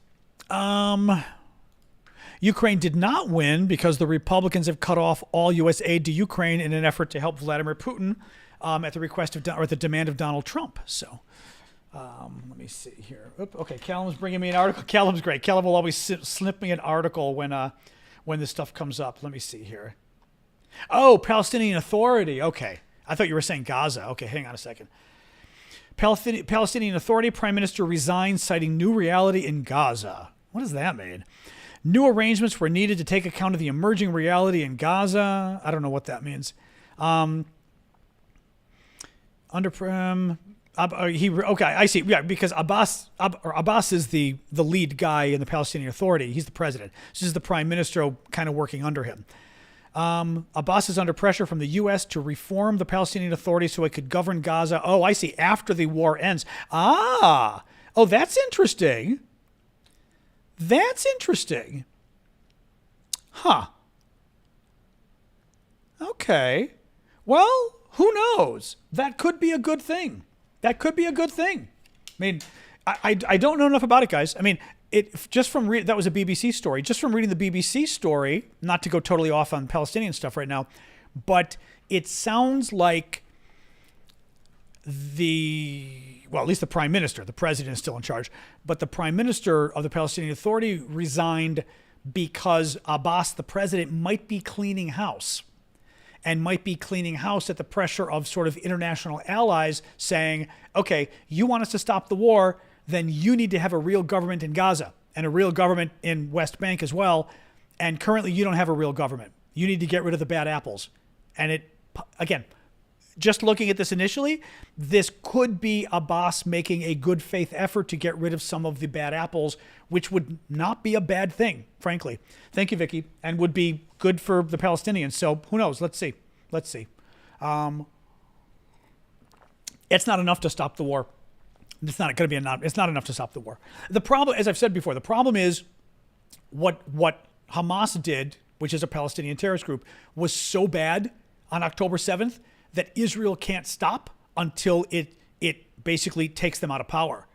Ukraine did not win because the Republicans have cut off all U.S. aid to Ukraine in an effort to help Vladimir Putin at the request of or the demand of Donald Trump. So let me see here. Okay, Callum's bringing me an article. Callum's great. Callum will always slip me an article when this stuff comes up. Let me see here. Oh, Palestinian Authority. Okay. I thought you were saying Gaza. Okay, hang on a second. Palestinian Authority Prime Minister resigns, citing new reality in Gaza. What does that mean? New arrangements were needed to take account of the emerging reality in Gaza. I don't know what that means. Okay, I see. Yeah, because Abbas is the lead guy in the Palestinian Authority. He's the president. This is the prime minister kind of working under him. Abbas is under pressure from the U.S. to reform the Palestinian Authority so it could govern Gaza. Oh, I see. After the war ends. Oh, that's interesting. That's interesting. Huh. Okay. Well, who knows? That could be a good thing. That could be a good thing. I mean, I don't know enough about it, guys. I mean, just from that was a BBC story. Just from reading the BBC story, not to go totally off on Palestinian stuff right now, but it sounds like at least the prime minister, the president is still in charge, but the prime minister of the Palestinian Authority resigned because Abbas, the president, might be cleaning house. And might be cleaning house at the pressure of sort of international allies saying, okay, you want us to stop the war, then you need to have a real government in Gaza and a real government in West Bank as well. And currently you don't have a real government. You need to get rid of the bad apples. And again, just looking at this initially, this could be Abbas making a good faith effort to get rid of some of the bad apples, which would not be a bad thing, frankly. Thank you, Vicky, and would be good for the Palestinians. So who knows? Let's see. It's not enough to stop the war. It's not enough to stop the war. The problem, as I've said before, the problem is what Hamas did, which is a Palestinian terrorist group, was so bad on October 7th that Israel can't stop until it basically takes them out of power.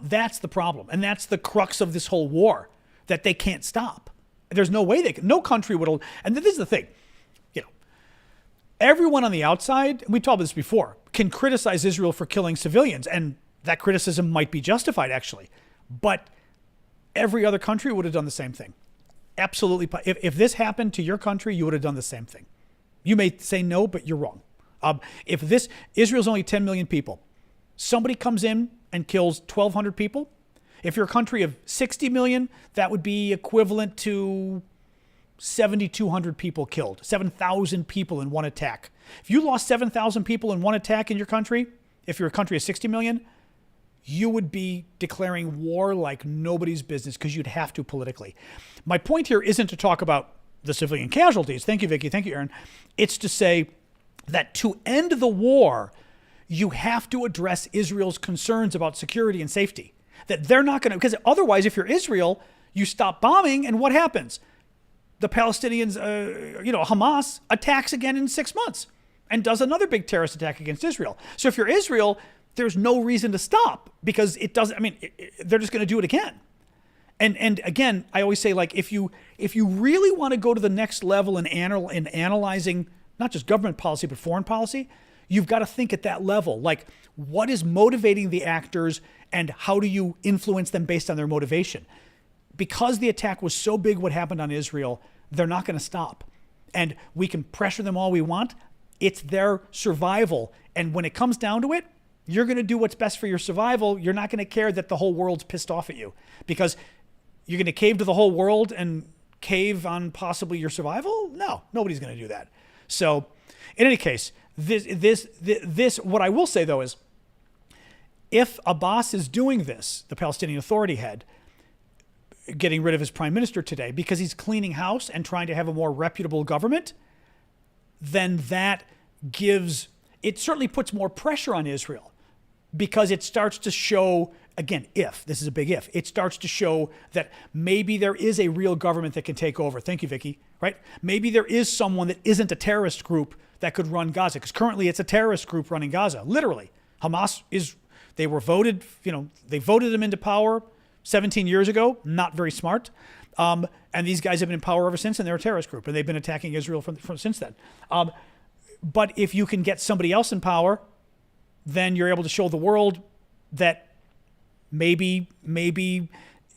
That's the problem. And that's the crux of this whole war, that they can't stop. There's no way no country would, and this is the thing, everyone on the outside, we talked about this before, can criticize Israel for killing civilians, and that criticism might be justified actually, but every other country would have done the same thing. Absolutely. If this happened to your country, you would have done the same thing. You may say no, but you're wrong. Israel's only 10 million people. Somebody comes in and kills 1,200 people. If you're a country of 60 million, that would be equivalent to 7,200 people killed, 7,000 people in one attack. If you lost 7,000 people in one attack in your country, if you're a country of 60 million, you would be declaring war like nobody's business because you'd have to politically. My point here isn't to talk about the civilian casualties. Thank you, Vicky. Thank you, Aaron. It's to say that to end the war, you have to address Israel's concerns about security and safety. That they're not going to, because otherwise, if you're Israel, you stop bombing, and what happens? The Palestinians, Hamas attacks again in 6 months and does another big terrorist attack against Israel. So if you're Israel, there's no reason to stop because it doesn't, they're just going to do it again. And again, I always say, like, if you really want to go to the next level in analyzing not just government policy, but foreign policy, you've got to think at that level. Like, what is motivating the actors and how do you influence them based on their motivation? Because the attack was so big, what happened on Israel, they're not going to stop. And we can pressure them all we want. It's their survival. And when it comes down to it, you're going to do what's best for your survival. You're not going to care that the whole world's pissed off at you because you're going to cave to the whole world and cave on possibly your survival? No, nobody's going to do that. So in any case, this, what I will say though is if Abbas is doing this, the Palestinian Authority head, getting rid of his prime minister today because he's cleaning house and trying to have a more reputable government, then that it certainly puts more pressure on Israel because it starts to show, again, this is a big if, it starts to show that maybe there is a real government that can take over. Thank you, Vicky, right? Maybe there is someone that isn't a terrorist group that could run Gaza because currently it's a terrorist group running Gaza, literally. Hamas they were voted, they voted them into power 17 years ago, not very smart. And these guys have been in power ever since, and they're a terrorist group, and they've been attacking Israel from since then. But if you can get somebody else in power, then you're able to show the world that maybe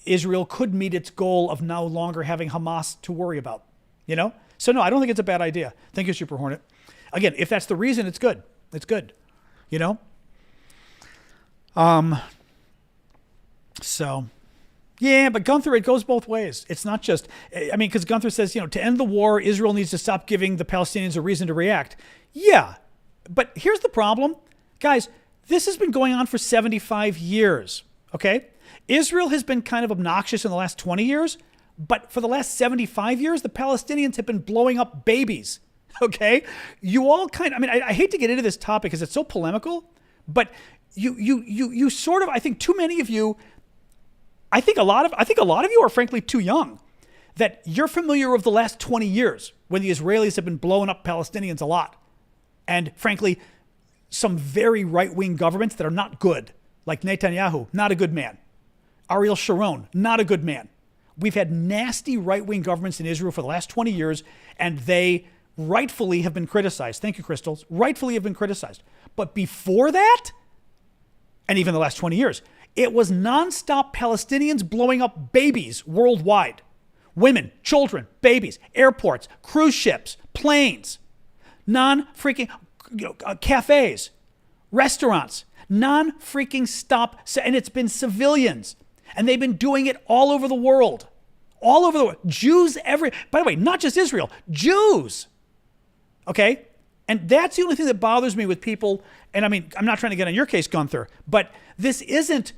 Israel could meet its goal of no longer having Hamas to worry about, So no, I don't think it's a bad idea. Thank you, Super Hornet. Again, if that's the reason, it's good. It's good, you know? So, yeah, but Gunther, it goes both ways. It's not just, I mean, because Gunther says, to end the war, Israel needs to stop giving the Palestinians a reason to react. Yeah, but here's the problem. Guys, this has been going on for 75 years, okay? Israel has been kind of obnoxious in the last 20 years, but for the last 75 years, the Palestinians have been blowing up babies, okay? You all I hate to get into this topic because it's so polemical, but you sort of, I think too many of you, I think a lot of you are frankly too young, that you're familiar with the last 20 years when the Israelis have been blowing up Palestinians a lot. And frankly, some very right-wing governments that are not good, like Netanyahu, not a good man. Ariel Sharon, not a good man. We've had nasty right-wing governments in Israel for the last 20 years, and they rightfully have been criticized. Thank you, Crystals. Rightfully have been criticized. But before that, and even the last 20 years, it was nonstop Palestinians blowing up babies worldwide. Women, children, babies, airports, cruise ships, planes, non-freaking cafes, restaurants, non-freaking stop. And it's been civilians. And they've been doing it all over the world. All over the world. Jews by the way, not just Israel, Jews. Okay? And that's the only thing that bothers me with people. And I mean, I'm not trying to get on your case, Gunther, but this isn't,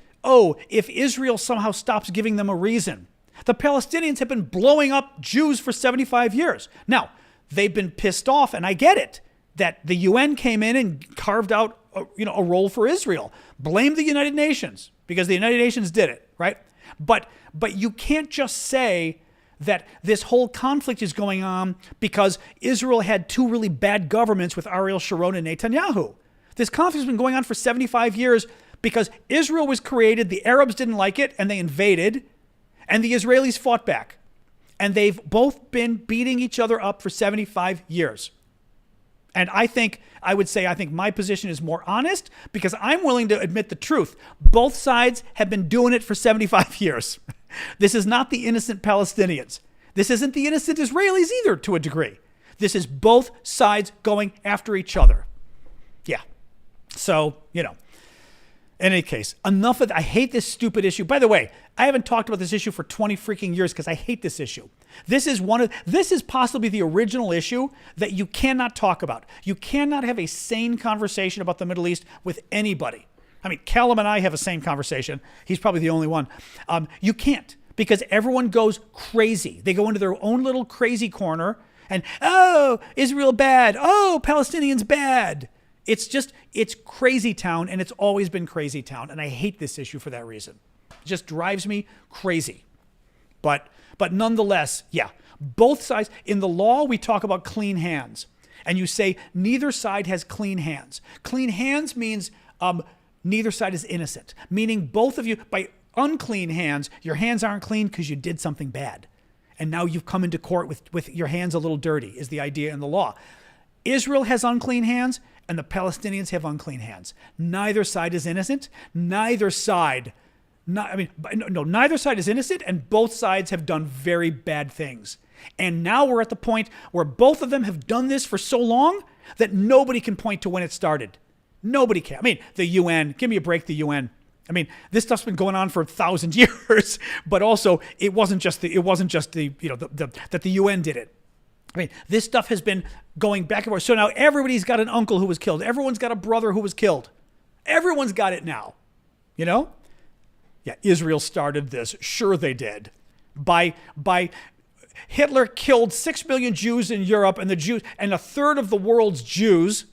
if Israel somehow stops giving them a reason. The Palestinians have been blowing up Jews for 75 years. Now, they've been pissed off, and I get it, that the UN came in and carved out a role for Israel. Blame the United Nations, because the United Nations did it, right? But you can't just say that this whole conflict is going on because Israel had two really bad governments with Ariel Sharon and Netanyahu. This conflict has been going on for 75 years because Israel was created, the Arabs didn't like it, and they invaded, and the Israelis fought back. And they've both been beating each other up for 75 years. And I think my position is more honest because I'm willing to admit the truth. Both sides have been doing it for 75 years. This is not the innocent Palestinians. This isn't the innocent Israelis either, to a degree. This is both sides going after each other. Yeah. So, in any case, enough of I hate this stupid issue. By the way, I haven't talked about this issue for 20 freaking years because I hate this issue. This is possibly the original issue that you cannot talk about. You cannot have a sane conversation about the Middle East with anybody. I mean, Callum and I have a same conversation. He's probably the only one. You can't, because everyone goes crazy. They go into their own little crazy corner and, Israel bad. Palestinians bad. It's crazy town, and it's always been crazy town. And I hate this issue for that reason. It just drives me crazy. But nonetheless, yeah, both sides. In the law, we talk about clean hands. And you say neither side has clean hands. Clean hands means neither side is innocent. Meaning both of you, by unclean hands, your hands aren't clean because you did something bad. And now you've come into court with your hands a little dirty, is the idea in the law. Israel has unclean hands, and the Palestinians have unclean hands. Neither side is innocent. Neither side is innocent, and both sides have done very bad things. And now we're at the point where both of them have done this for so long that nobody can point to when it started. Nobody can. I mean, the UN, give me a break, the UN. I mean, this stuff's been going on for 1,000 years, but also it wasn't just the that the UN did it. I mean, this stuff has been going back and forth. So now everybody's got an uncle who was killed. Everyone's got a brother who was killed. Everyone's got it now. Yeah, Israel started this. Sure they did. By Hitler killed 6 million Jews in Europe, and a third of the world's Jews.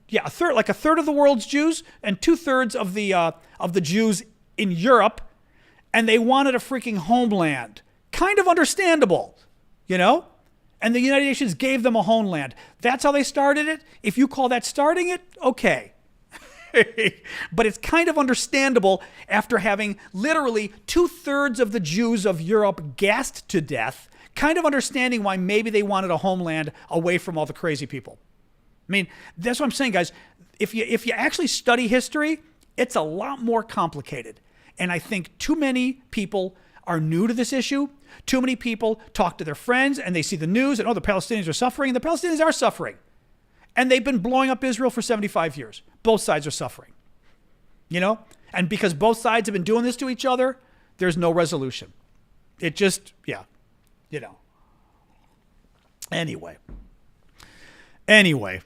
Yeah, a third of the world's Jews and 2/3 of the Jews in Europe, and they wanted a freaking homeland. Kind of understandable, And the United Nations gave them a homeland. That's how they started it. If you call that starting it, okay. But it's kind of understandable after having literally 2/3 of the Jews of Europe gassed to death, kind of understanding why maybe they wanted a homeland away from all the crazy people. I mean, that's what I'm saying, guys. If you actually study history, it's a lot more complicated. And I think too many people are new to this issue. Too many people talk to their friends and they see the news and, the Palestinians are suffering. The Palestinians are suffering. And they've been blowing up Israel for 75 years. Both sides are suffering, And because both sides have been doing this to each other, there's no resolution. It just, Anyway,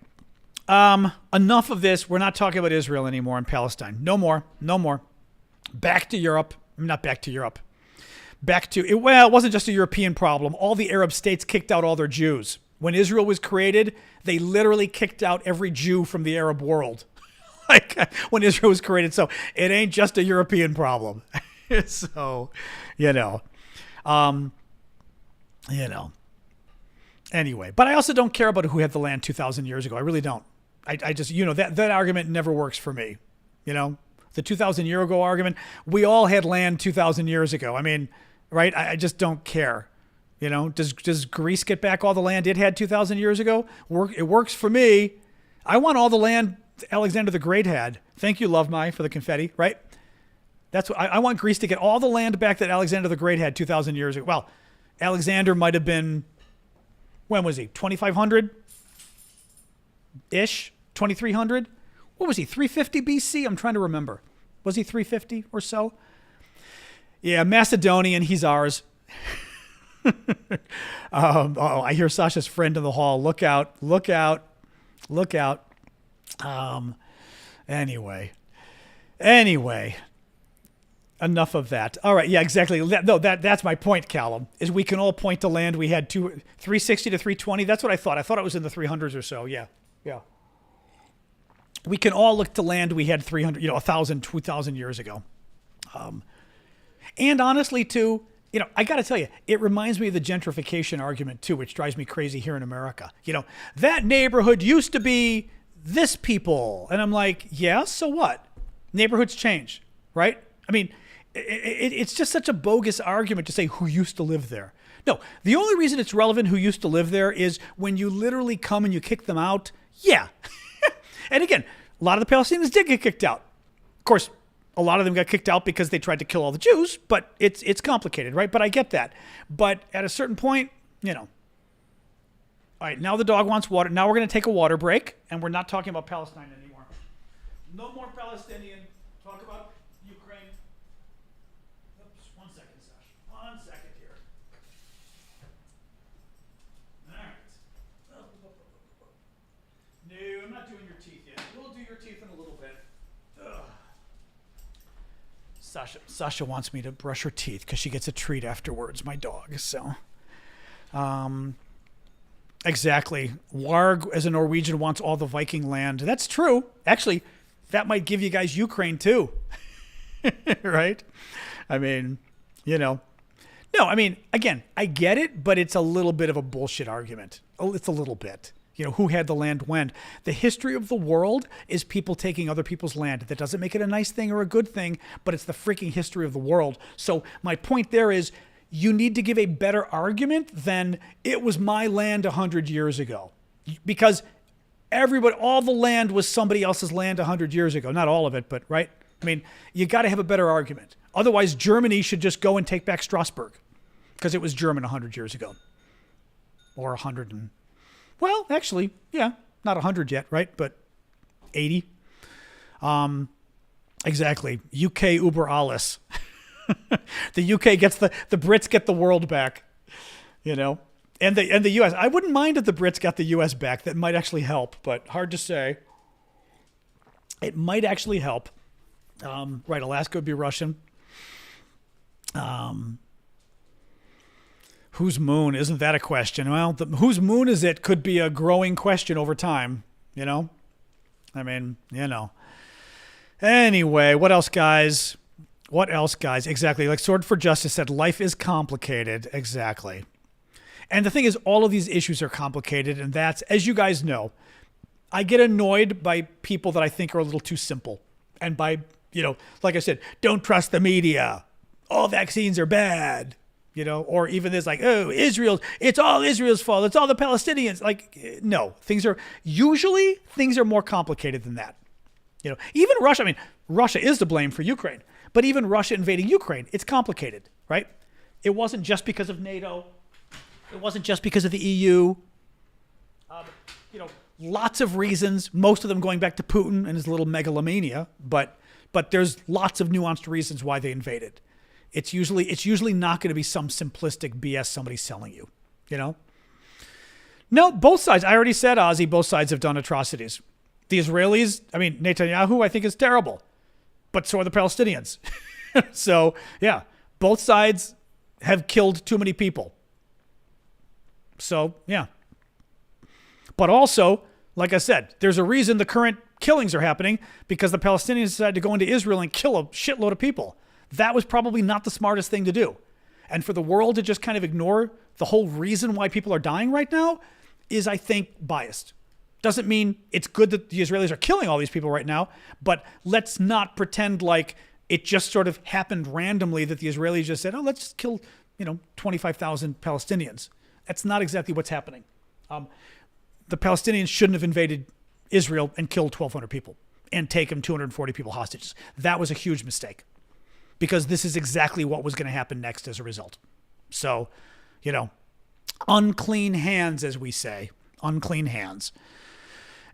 enough of this. We're not talking about Israel anymore and Palestine. No more. Back to Europe. Not back to Europe. It wasn't just a European problem. All the Arab states kicked out all their Jews. When Israel was created, they literally kicked out every Jew from the Arab world. When Israel was created. So it ain't just a European problem. So, Anyway, but I also don't care about who had the land 2,000 years ago. I really don't. I just, that argument never works for me. The 2,000 year ago argument, we all had land 2,000 years ago. I mean, right? I just don't care. Does Greece get back all the land it had 2,000 years ago? It works for me. I want all the land Alexander the Great had. Thank you, Love My, for the confetti, right? That's what I want Greece to get all the land back that Alexander the Great had 2,000 years ago. Well, Alexander might have been, when was he? 2,500-ish? 2,300? What was he? 350 BC? I'm trying to remember. Was he 350 or so? Yeah, Macedonian. He's ours. I hear Sasha's friend in the hall. Look out. Anyway. Enough of that. All right. Yeah, exactly. That's my point, Callum, is we can all point to land we had 360 to 320. That's what I thought. I thought it was in the 300s or so. Yeah. We can all look to land we had 300, 1,000, 2,000 years ago. And honestly, too, I got to tell you, it reminds me of the gentrification argument, too, which drives me crazy here in America. That neighborhood used to be this people. And I'm like, yeah, so what? Neighborhoods change, right? I mean, it's just such a bogus argument to say who used to live there. No, the only reason it's relevant who used to live there is when you literally come and you kick them out. Yeah. And again, a lot of the Palestinians did get kicked out. Of course, a lot of them got kicked out because they tried to kill all the Jews, but it's complicated, right? But I get that. But at a certain point, All right, now the dog wants water. Now we're going to take a water break, and we're not talking about Palestine anymore. No more Palestinian. Talk about Ukraine. Oops, 1 second, Sash. 1 second here. All right. No, I'm not doing your teeth yet. We'll do your teeth in a little bit. Ugh. Sasha wants me to brush her teeth because she gets a treat afterwards, my dog. So, exactly. Warg, as a Norwegian, wants all the Viking land. That's true. Actually, that might give you guys Ukraine too. Right? I mean, No, I mean, again, I get it, but it's a little bit of a bullshit argument. It's a little bit. Who had the land when? The history of the world is people taking other people's land. That doesn't make it a nice thing or a good thing, but it's the freaking history of the world. So my point there is you need to give a better argument than it was my land 100 years ago. Because all the land was somebody else's land 100 years ago. Not all of it, but right? I mean, you got to have a better argument. Otherwise, Germany should just go and take back Strasbourg because it was German 100 years ago. Or 100 and... Well, actually, yeah, not 100 yet, right? But 80. Exactly. UK Uber alles. The UK gets the Brits get the world back, and the US. I wouldn't mind if the Brits got the US back. That might actually help, but hard to say. It might actually help. Right, Alaska would be Russian. Whose moon? Isn't that a question? Well, whose moon is it could be a growing question over time, I mean, Anyway, what else, guys? Exactly. Like Sword for Justice said, life is complicated. Exactly. And the thing is, all of these issues are complicated, and that's, as you guys know, I get annoyed by people that I think are a little too simple. And by, like I said, don't trust the media. All vaccines are bad. Or even this like, oh, it's all Israel's fault. It's all the Palestinians. Like, no, things are more complicated than that. Even Russia, I mean, Russia is to blame for Ukraine, but even Russia invading Ukraine, it's complicated, right? It wasn't just because of NATO. It wasn't just because of the EU. Lots of reasons, most of them going back to Putin and his little megalomania, but there's lots of nuanced reasons why they invaded. It's usually not going to be some simplistic BS somebody's selling you, you know? No, both sides. I already said, Ozzy, both sides have done atrocities. The Israelis, I mean, Netanyahu, I think is terrible, but so are the Palestinians. So, yeah, both sides have killed too many people. So, yeah. But also, like I said, there's a reason the current killings are happening because the Palestinians decided to go into Israel and kill a shitload of people. That was probably not the smartest thing to do. And for the world to just kind of ignore the whole reason why people are dying right now is, I think, biased. Doesn't mean it's good that the Israelis are killing all these people right now, but let's not pretend like it just sort of happened randomly that the Israelis just said, oh, let's just kill, 25,000 Palestinians. That's not exactly what's happening. The Palestinians shouldn't have invaded Israel and killed 1,200 people and taken 240 people hostages. That was a huge mistake because this is exactly what was going to happen next as a result. So, unclean hands, as we say, unclean hands.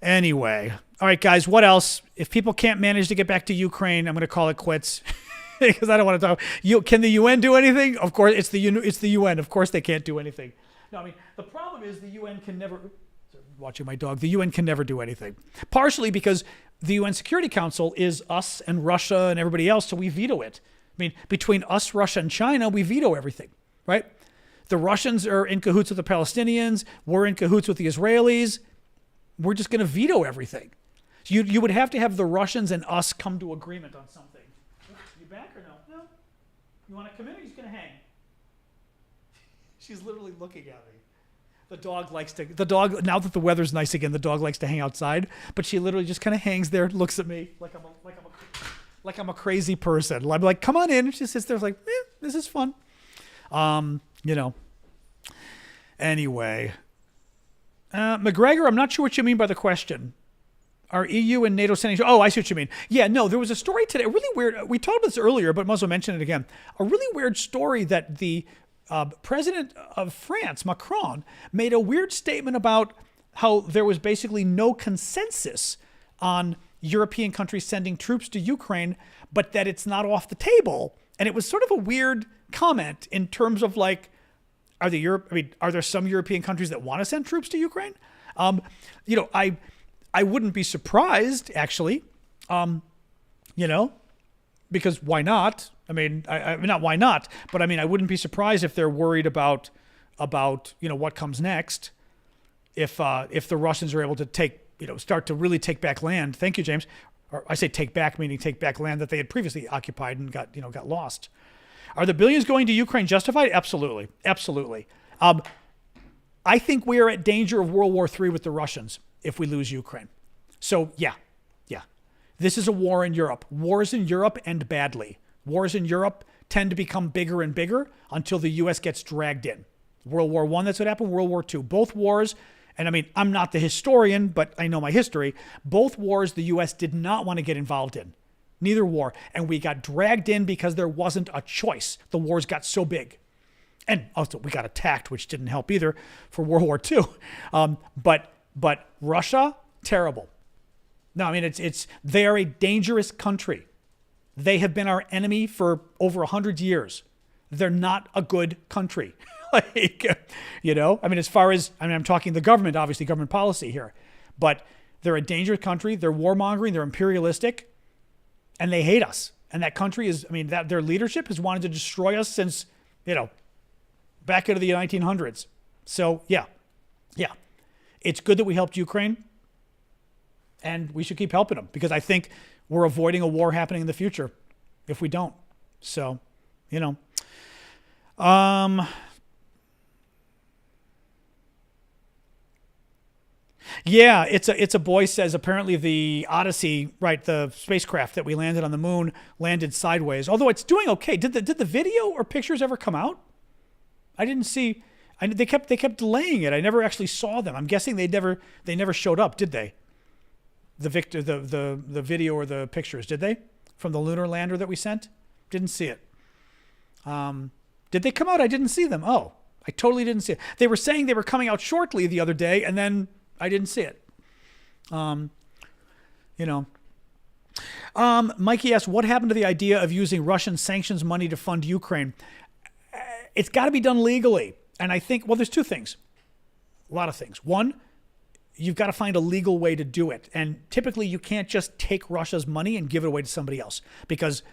Anyway, all right, guys, what else? If people can't manage to get back to Ukraine, I'm going to call it quits because I don't want to talk. Can the UN do anything? Of course, it's the UN. Of course, they can't do anything. No, I mean, the problem is the UN can never. Watching my dog. The UN can never do anything. Partially because the UN Security Council is us and Russia and everybody else, so we veto it. I mean, between us, Russia, and China, we veto everything, right? The Russians are in cahoots with the Palestinians. We're in cahoots with the Israelis. We're just going to veto everything. So you would have to have the Russians and us come to agreement on something. You back or no? No. You want to come in or you're just going to hang? She's literally looking at me. The dog, now that the weather's nice again, the dog likes to hang outside, but she literally just kind of hangs there, looks at me like I'm a crazy person. I'm like, come on in. And she sits there like, this is fun. Anyway. McGregor, I'm not sure what you mean by the question. Are EU and NATO sending... Oh, I see what you mean. Yeah, no, there was a story today, a really weird... We talked about this earlier, but might as well mention it again. A really weird story that the president of France, Macron, made a weird statement about how there was basically no consensus on European countries sending troops to Ukraine, but that it's not off the table. And it was sort of a weird comment in terms of like, are there some European countries that want to send troops to Ukraine? I wouldn't be surprised, actually, because why not? I mean, not why not, but I mean, I wouldn't be surprised if they're worried about what comes next. If the Russians are able to start to really take back land. Thank you, James. Or I say take back, meaning take back land that they had previously occupied and got lost. Are the billions going to Ukraine justified? Absolutely. Absolutely. I think we are at danger of World War III with the Russians if we lose Ukraine. So yeah. This is a war in Europe. Wars in Europe end badly. Wars in Europe tend to become bigger and bigger until the U.S. gets dragged in. World War I, that's what happened. World War II. Both wars, and I mean, I'm not the historian, but I know my history. Both wars the U.S. did not want to get involved in. Neither war. And we got dragged in because there wasn't a choice. The wars got so big. And also we got attacked, which didn't help either for World War II. But Russia, terrible. No, I mean, they are a dangerous country. They have been our enemy for over 100 years. They're not a good country. I mean, I'm talking the government, obviously government policy here, but they're a dangerous country. They're warmongering. They're imperialistic, and they hate us. And that country their leadership has wanted to destroy us since, back into the 1900s. So yeah. It's good that we helped Ukraine, and we should keep helping them because I think we're avoiding a war happening in the future if we don't. So, yeah, it's a boy says apparently the Odyssey, right, the spacecraft that we landed on the moon landed sideways. Although it's doing okay. Did the video or pictures ever come out? I didn't see. They kept delaying it. I never actually saw them. I'm guessing they never showed up, did they? The video or the pictures, did they? From the lunar lander that we sent? Didn't see it. Did they come out? I didn't see them. Oh, I totally didn't see it. They were saying they were coming out shortly the other day, and then I didn't see it. You know. Mikey asks, what happened to the idea of using Russian sanctions money to fund Ukraine? It's got to be done legally. And I think, well, there's two things. A lot of things. One, you've got to find a legal way to do it. And typically you can't just take Russia's money and give it away to somebody else, because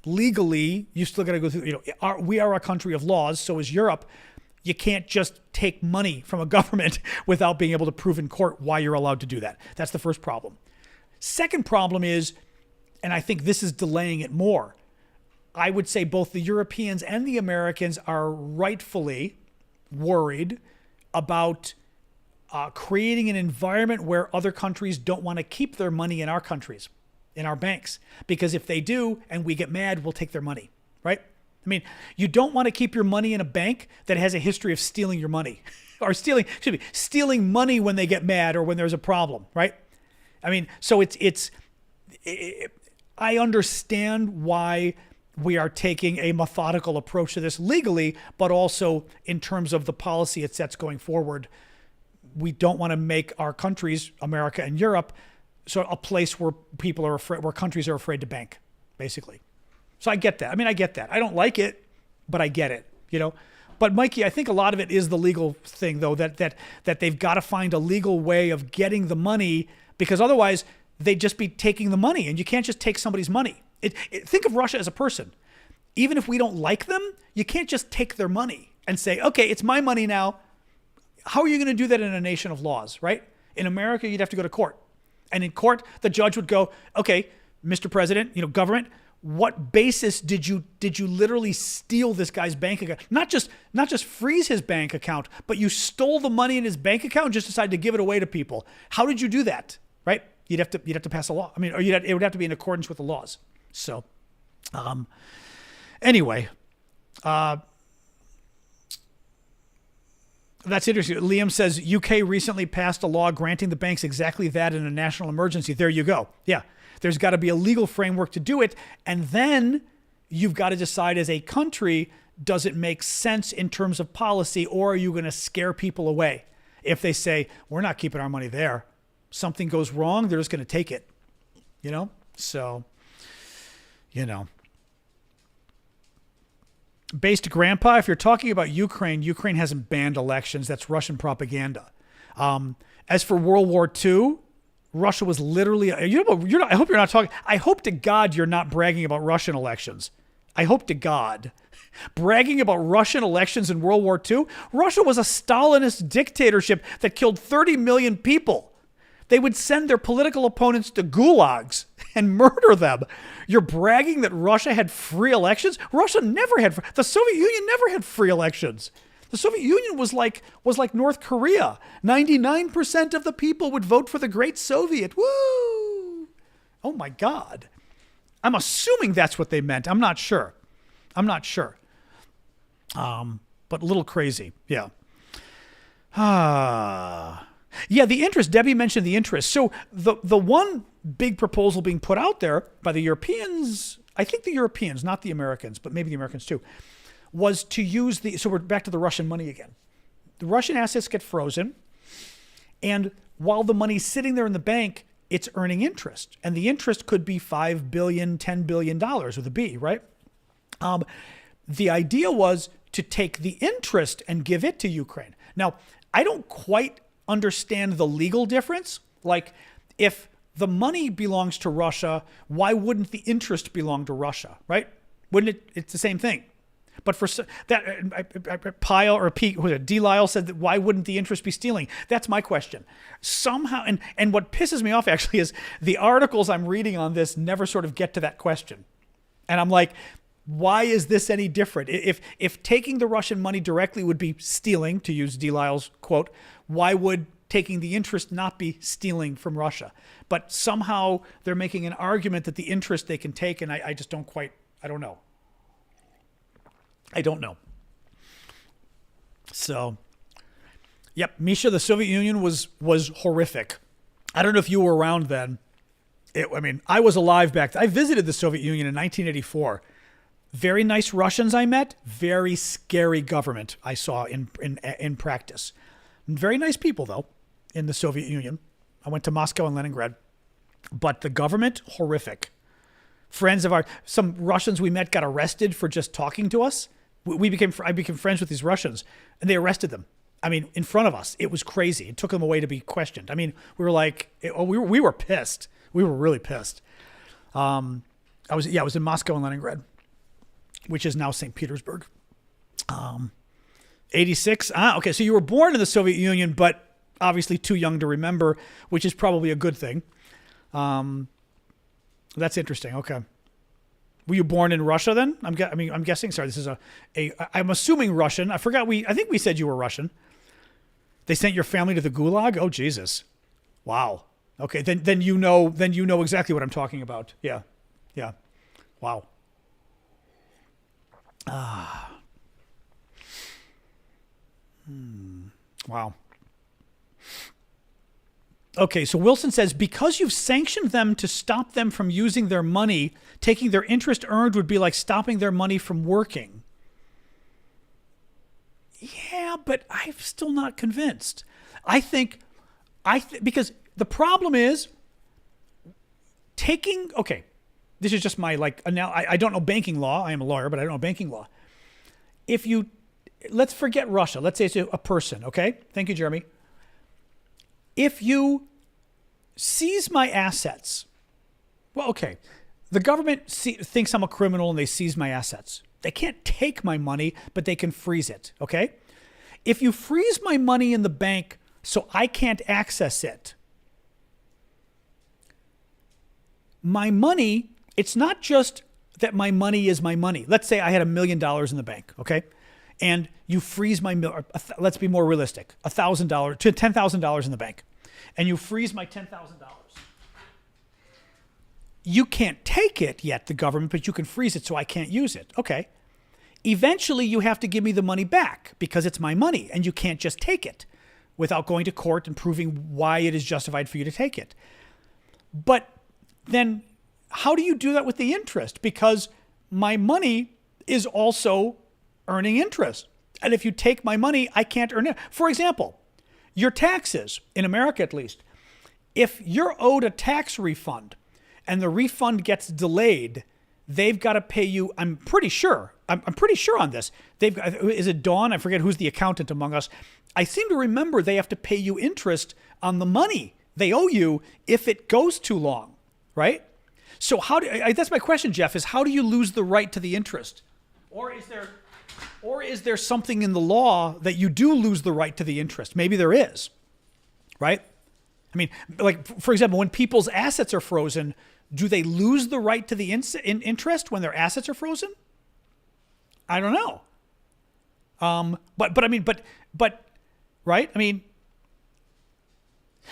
legally you still got to go through, we are a country of laws. So is Europe. You can't just take money from a government without being able to prove in court why you're allowed to do that. That's the first problem. Second problem is, and I think this is delaying it more, I would say both the Europeans and the Americans are rightfully worried about creating an environment where other countries don't want to keep their money in our countries, in our banks. Because if they do and we get mad, we'll take their money, right? I mean, you don't want to keep your money in a bank that has a history of stealing your money or stealing money when they get mad or when there's a problem, right? I mean, so I understand why we are taking a methodical approach to this legally, but also in terms of the policy it sets going forward. We don't want to make our countries, America and Europe, so a place where people are afraid, where countries are afraid to bank, basically. So I get that. I mean, I get that. I don't like it, but I get it, But Mikey, I think a lot of it is the legal thing, though, that they've got to find a legal way of getting the money, because otherwise they'd just be taking the money, and you can't just take somebody's money. Think of Russia as a person. Even if we don't like them, you can't just take their money and say, okay, it's my money now. How are you going to do that in a nation of laws, right? In America, you'd have to go to court. And in court, the judge would go, okay, Mr. President, government, what basis did you literally steal this guy's bank account? Not just freeze his bank account, but you stole the money in his bank account and just decided to give it away to people. How did you do that, right? You'd have to pass a law. I mean, or it would have to be in accordance with the laws. So, anyway, that's interesting. Liam says UK recently passed a law granting the banks exactly that in a national emergency. There you go. Yeah, there's got to be a legal framework to do it, and then you've got to decide as a country, does it make sense in terms of policy, or are you going to scare people away if they say we're not keeping our money there? Something goes wrong, they're just going to take it. So. Based Grandpa, if you're talking about Ukraine hasn't banned elections. That's Russian propaganda. As for World War II, Russia was literally, I hope you're not talking, I hope to God you're not bragging about Russian elections. I hope to God. Bragging about Russian elections in World War II? Russia was a Stalinist dictatorship that killed 30 million people. They would send their political opponents to gulags and murder them. You're bragging that Russia had free elections? Russia never had. The Soviet Union never had free elections. The Soviet Union was like North Korea. 99% of the people would vote for the Great Soviet. Woo! Oh my God. I'm assuming that's what they meant. I'm not sure. But a little crazy. Yeah. Yeah, the interest. Debbie mentioned the interest. So the one big proposal being put out there by the Europeans, I think the Europeans, not the Americans, but maybe the Americans too, was to use so we're back to the Russian money again. The Russian assets get frozen, and while the money's sitting there in the bank, it's earning interest. And the interest could be $5 billion, $10 billion with a B, right? The idea was to take the interest and give it to Ukraine. Now, I don't quite understand the legal difference. Like, if the money belongs to Russia, why wouldn't the interest belong to Russia, right? Wouldn't it? It's the same thing. But for that, Pyle or P, was it D. Lyle said that why wouldn't the interest be stealing? That's my question. Somehow, and what pisses me off actually is the articles I'm reading on this never sort of get to that question. And I'm like, why is this any different? If taking the Russian money directly would be stealing, to use D. Lyle's quote, why would taking the interest not be stealing from Russia? But somehow they're making an argument that the interest they can take, and I just don't quite, I don't know. So, yep, Misha, the Soviet Union was horrific. I don't know if you were around then. I was alive back then. I visited the Soviet Union in 1984. Very nice Russians I met. Very scary government I saw in practice. Very nice people, though, in the Soviet Union. I went to Moscow and Leningrad. But the government, horrific. Friends of some Russians we met got arrested for just talking to us. I became friends with these Russians, and they arrested them. I mean, in front of us. It was crazy. It took them away to be questioned. I mean, we were like, we were pissed. We were really pissed. I was in Moscow and Leningrad, which is now St. Petersburg. 86. Okay, so you were born in the Soviet Union, but obviously too young to remember, which is probably a good thing. That's interesting. Okay. Were you born in Russia then? I'm guessing. Sorry, this is I'm assuming Russian. I think we said you were Russian. They sent your family to the Gulag? Oh, Jesus. Wow. Okay, then you know exactly what I'm talking about. Yeah. Yeah. Wow. Wow. Okay, so Wilson says, because you've sanctioned them to stop them from using their money, taking their interest earned would be like stopping their money from working. Yeah, but I'm still not convinced. Because the problem is okay, this is just my I don't know banking law. I am a lawyer, but I don't know banking law. Let's forget Russia. Let's say it's a person, okay? Thank you, Jeremy. If you seize my assets, well, okay, the government thinks I'm a criminal and they seize my assets. They can't take my money, but they can freeze it, okay? If you freeze my money in the bank so I can't access it, my money, it's not just that my money is my money. Let's say I had $1 million in the bank, okay? And you freeze let's be more realistic, $1,000 to $10,000 in the bank, and you freeze my $10,000. You can't take it yet, the government, but you can freeze it so I can't use it. Okay. Eventually, you have to give me the money back because it's my money, and you can't just take it without going to court and proving why it is justified for you to take it. But then how do you do that with the interest? Because my money is also earning interest. And if you take my money, I can't earn it. For example, your taxes, in America at least, if you're owed a tax refund and the refund gets delayed, they've got to pay you, I'm pretty sure on this. Is it Dawn? I forget who's the accountant among us. I seem to remember they have to pay you interest on the money they owe you if it goes too long, right? So that's my question, Jeff, is how do you lose the right to the interest? Or is there something in the law that you do lose the right to the interest? Maybe there is, right? I mean, like, for example, when people's assets are frozen, do they lose the right to the interest when their assets are frozen? I don't know. But right? I mean,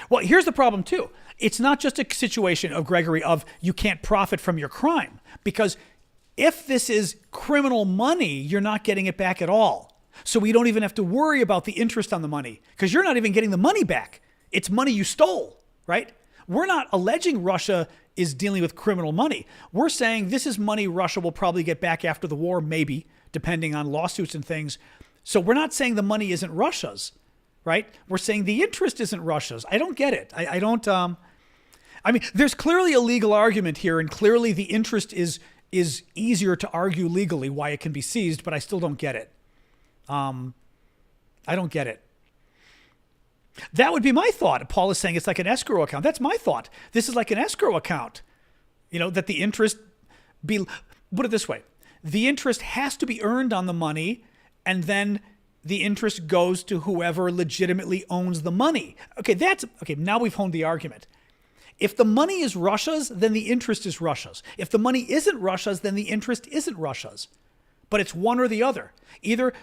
well, here's the problem too. It's not just a situation of Gregory of you can't profit from your crime, because if this is criminal money, you're not getting it back at all. So we don't even have to worry about the interest on the money because you're not even getting the money back. It's money you stole, right? We're not alleging Russia is dealing with criminal money. We're saying this is money Russia will probably get back after the war, maybe, depending on lawsuits and things. So we're not saying the money isn't Russia's, right? We're saying the interest isn't Russia's. I don't get it. I don't, I mean, there's clearly a legal argument here, and clearly the interest is easier to argue legally why it can be seized, but I still don't get it. I don't get it. That would be my thought. Paul is saying it's like an escrow account. That's my thought. This is like an escrow account. That the interest put it this way. The interest has to be earned on the money, and then the interest goes to whoever legitimately owns the money. Okay, now we've honed the argument. If the money is Russia's, then the interest is Russia's. If the money isn't Russia's, then the interest isn't Russia's. But it's one or the other. Either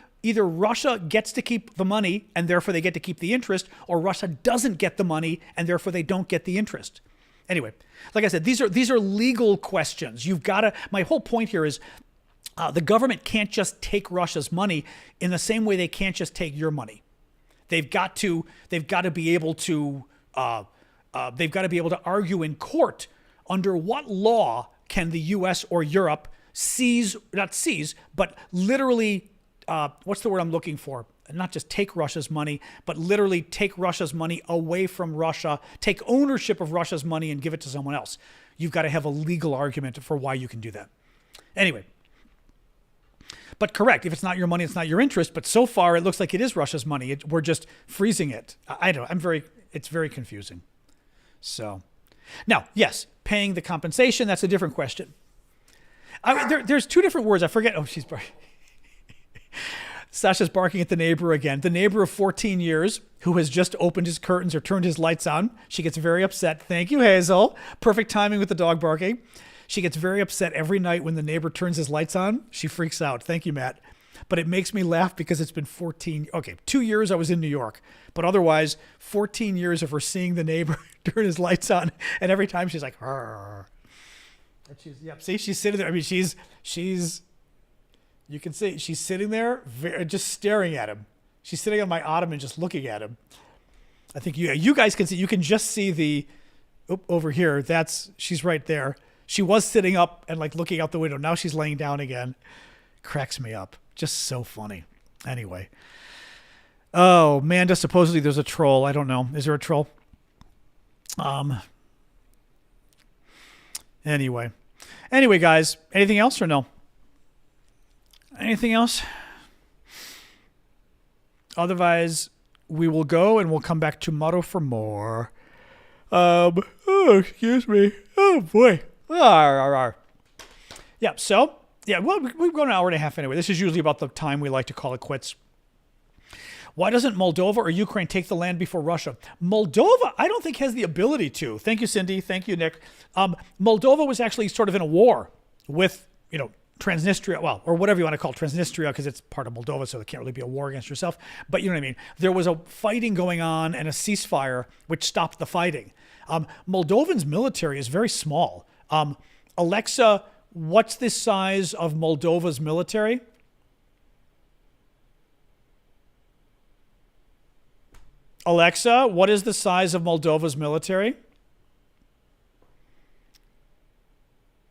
Russia gets to keep the money and therefore they get to keep the interest, or Russia doesn't get the money and therefore they don't get the interest. Anyway, like I said, these are legal questions. My whole point here is the government can't just take Russia's money in the same way they can't just take your money. They've got to be able to argue in court under what law can the U.S. or Europe not seize, but literally, what's the word I'm looking for? not just take Russia's money, but literally take Russia's money away from Russia, take ownership of Russia's money and give it to someone else. You've got to have a legal argument for why you can do that. Anyway, but correct, if it's not your money, it's not your interest. But so far, it looks like it is Russia's money. We're just freezing it. I don't know. It's very confusing. So now, yes, paying the compensation, that's a different question. There's two different words. I forget. Oh, she's barking. Sasha's barking at the neighbor again. The neighbor of 14 years who has just opened his curtains or turned his lights on. She gets very upset. Thank you, Hazel. Perfect timing with the dog barking. She gets very upset every night when the neighbor turns his lights on. She freaks out. Thank you, Matt. But it makes me laugh because it's been 2 years I was in New York. But otherwise, 14 years of her seeing the neighbor turn his lights on. And every time she's like, "Arr." And she's sitting there. I mean, she's you can see she's sitting there just staring at him. She's sitting on my ottoman just looking at him. I think you guys can see, you can just see over here. She's right there. She was sitting up and like looking out the window. Now she's laying down again. Cracks me up. Just so funny. Anyway. Oh, Manda, supposedly there's a troll. I don't know. Is there a troll? Anyway, guys, anything else or no? Anything else? Otherwise, we will go and we'll come back tomorrow for more. Oh, excuse me. Oh, boy. Yeah, so, well, we've gone an hour and a half anyway. This is usually about the time we like to call it quits. Why doesn't Moldova or Ukraine take the land before Russia? Moldova, I don't think has the ability to. Thank you, Cindy. Thank you, Nick. Moldova was actually sort of in a war with, Transnistria, well, or whatever you want to call it, Transnistria, because it's part of Moldova, so there can't really be a war against yourself. But you know what I mean? There was a fighting going on and a ceasefire which stopped the fighting. Moldovan's military is very small. Alexa, what's the size of Moldova's military? Alexa, what is the size of Moldova's military?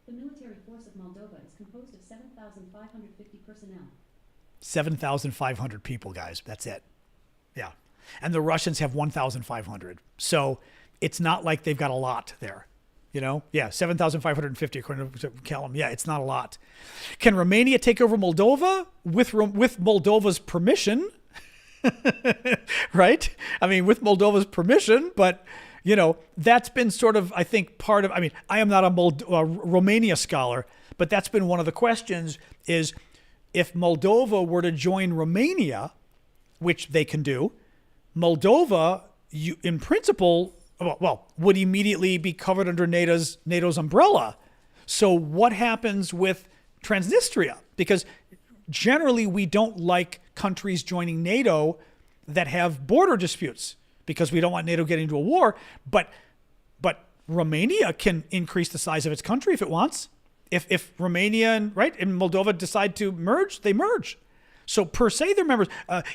The military force of Moldova is composed of 7,550 personnel. 7,500 people, guys. That's it. Yeah. And the Russians have 1,500. So it's not like they've got a lot there. Yeah, 7,550 according to Callum. Yeah, it's not a lot. Can Romania take over Moldova with Moldova's permission? Right? I mean, with Moldova's permission, but, that's been sort of, I think, part of, I am not a Romania scholar, but that's been one of the questions is if Moldova were to join Romania, which they can do, Moldova, in principle, would immediately be covered under NATO's umbrella. So what happens with Transnistria? Because generally we don't like countries joining NATO that have border disputes because we don't want NATO getting into a war. But Romania can increase the size of its country if it wants. If Romania and Moldova decide to merge, they merge. So per se, they're members.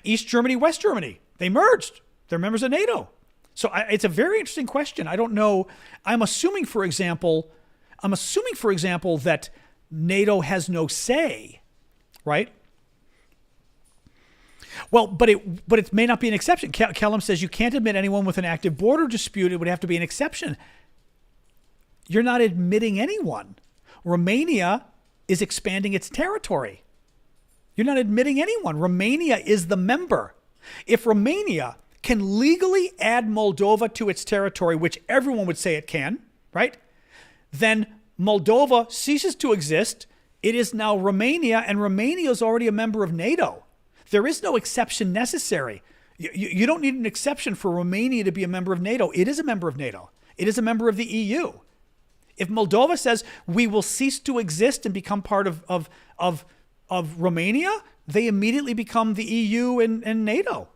East Germany, West Germany, they merged. They're members of NATO. So it's a very interesting question. I don't know. I'm assuming, for example, that NATO has no say, right? Well, but it may not be an exception. Callum says you can't admit anyone with an active border dispute. It would have to be an exception. You're not admitting anyone. Romania is expanding its territory. You're not admitting anyone. Romania is the member. If Romania can legally add Moldova to its territory, which everyone would say it can, right? Then Moldova ceases to exist. It is now Romania, and Romania is already a member of NATO. There is no exception necessary. You don't need an exception for Romania to be a member of NATO. It is a member of NATO. It is a member of the EU. If Moldova says we will cease to exist and become part of Romania, they immediately become the EU and NATO.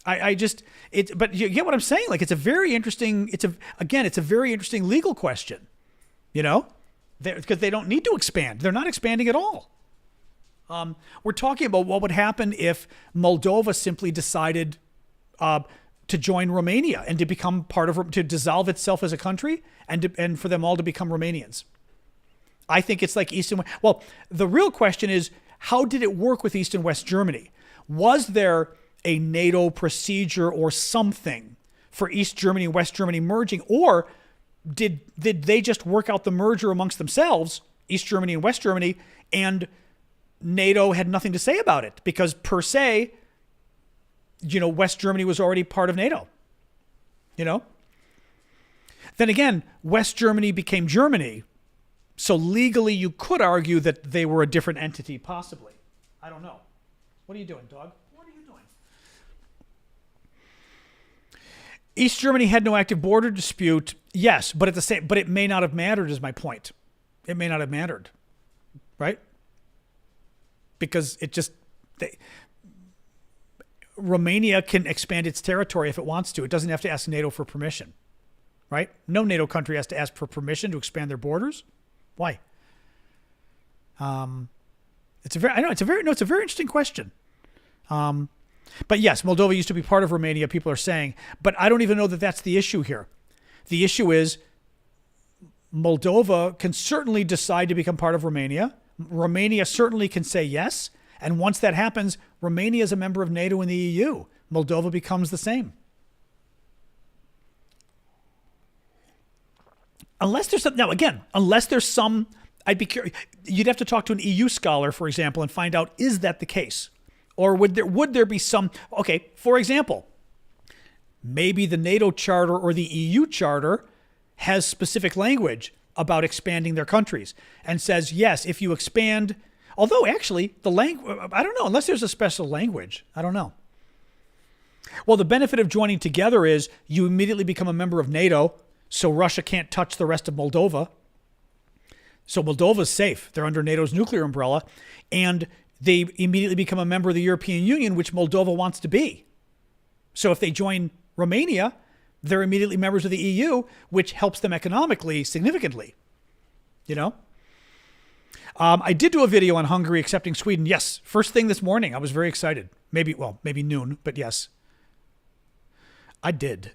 But you get what I'm saying? Like, it's a very interesting, it's a very interesting legal question, because they don't need to expand. They're not expanding at all. We're talking about what would happen if Moldova simply decided to join Romania and to become to dissolve itself as a country and for them all to become Romanians. I think it's like East and West. Well, the real question is, how did it work with East and West Germany? Was there a NATO procedure or something for East Germany and West Germany merging, or did they just work out the merger amongst themselves, East Germany and West Germany, and NATO had nothing to say about it because per se, West Germany was already part of NATO, Then again, West Germany became Germany. So legally you could argue that they were a different entity, possibly. I don't know. What are you doing, dog? What are you doing? East Germany had no active border dispute. Yes, but it may not have mattered is my point. It may not have mattered. Right? Because Romania can expand its territory if it wants to. It doesn't have to ask NATO for permission. Right? No NATO country has to ask for permission to expand their borders. Why? It's a very interesting question. But yes, Moldova used to be part of Romania, people are saying, but I don't even know that that's the issue here. The issue is Moldova can certainly decide to become part of Romania. Romania certainly can say yes. And once that happens, Romania is a member of NATO and the EU. Moldova becomes the same. Unless there's some, I'd be curious. You'd have to talk to an EU scholar, for example, and find out, is that the case? Or would there be some, okay, for example, maybe the NATO charter or the EU charter has specific language about expanding their countries and says, yes, if you expand, although actually the language, I don't know, unless there's a special language, I don't know. Well, the benefit of joining together is you immediately become a member of NATO, so Russia can't touch the rest of Moldova. So Moldova's safe. They're under NATO's nuclear umbrella. And they immediately become a member of the European Union, which Moldova wants to be. So if they join Romania, they're immediately members of the EU, which helps them economically significantly. I did do a video on Hungary accepting Sweden. Yes, first thing this morning. I was very excited. Maybe noon, but yes. I did.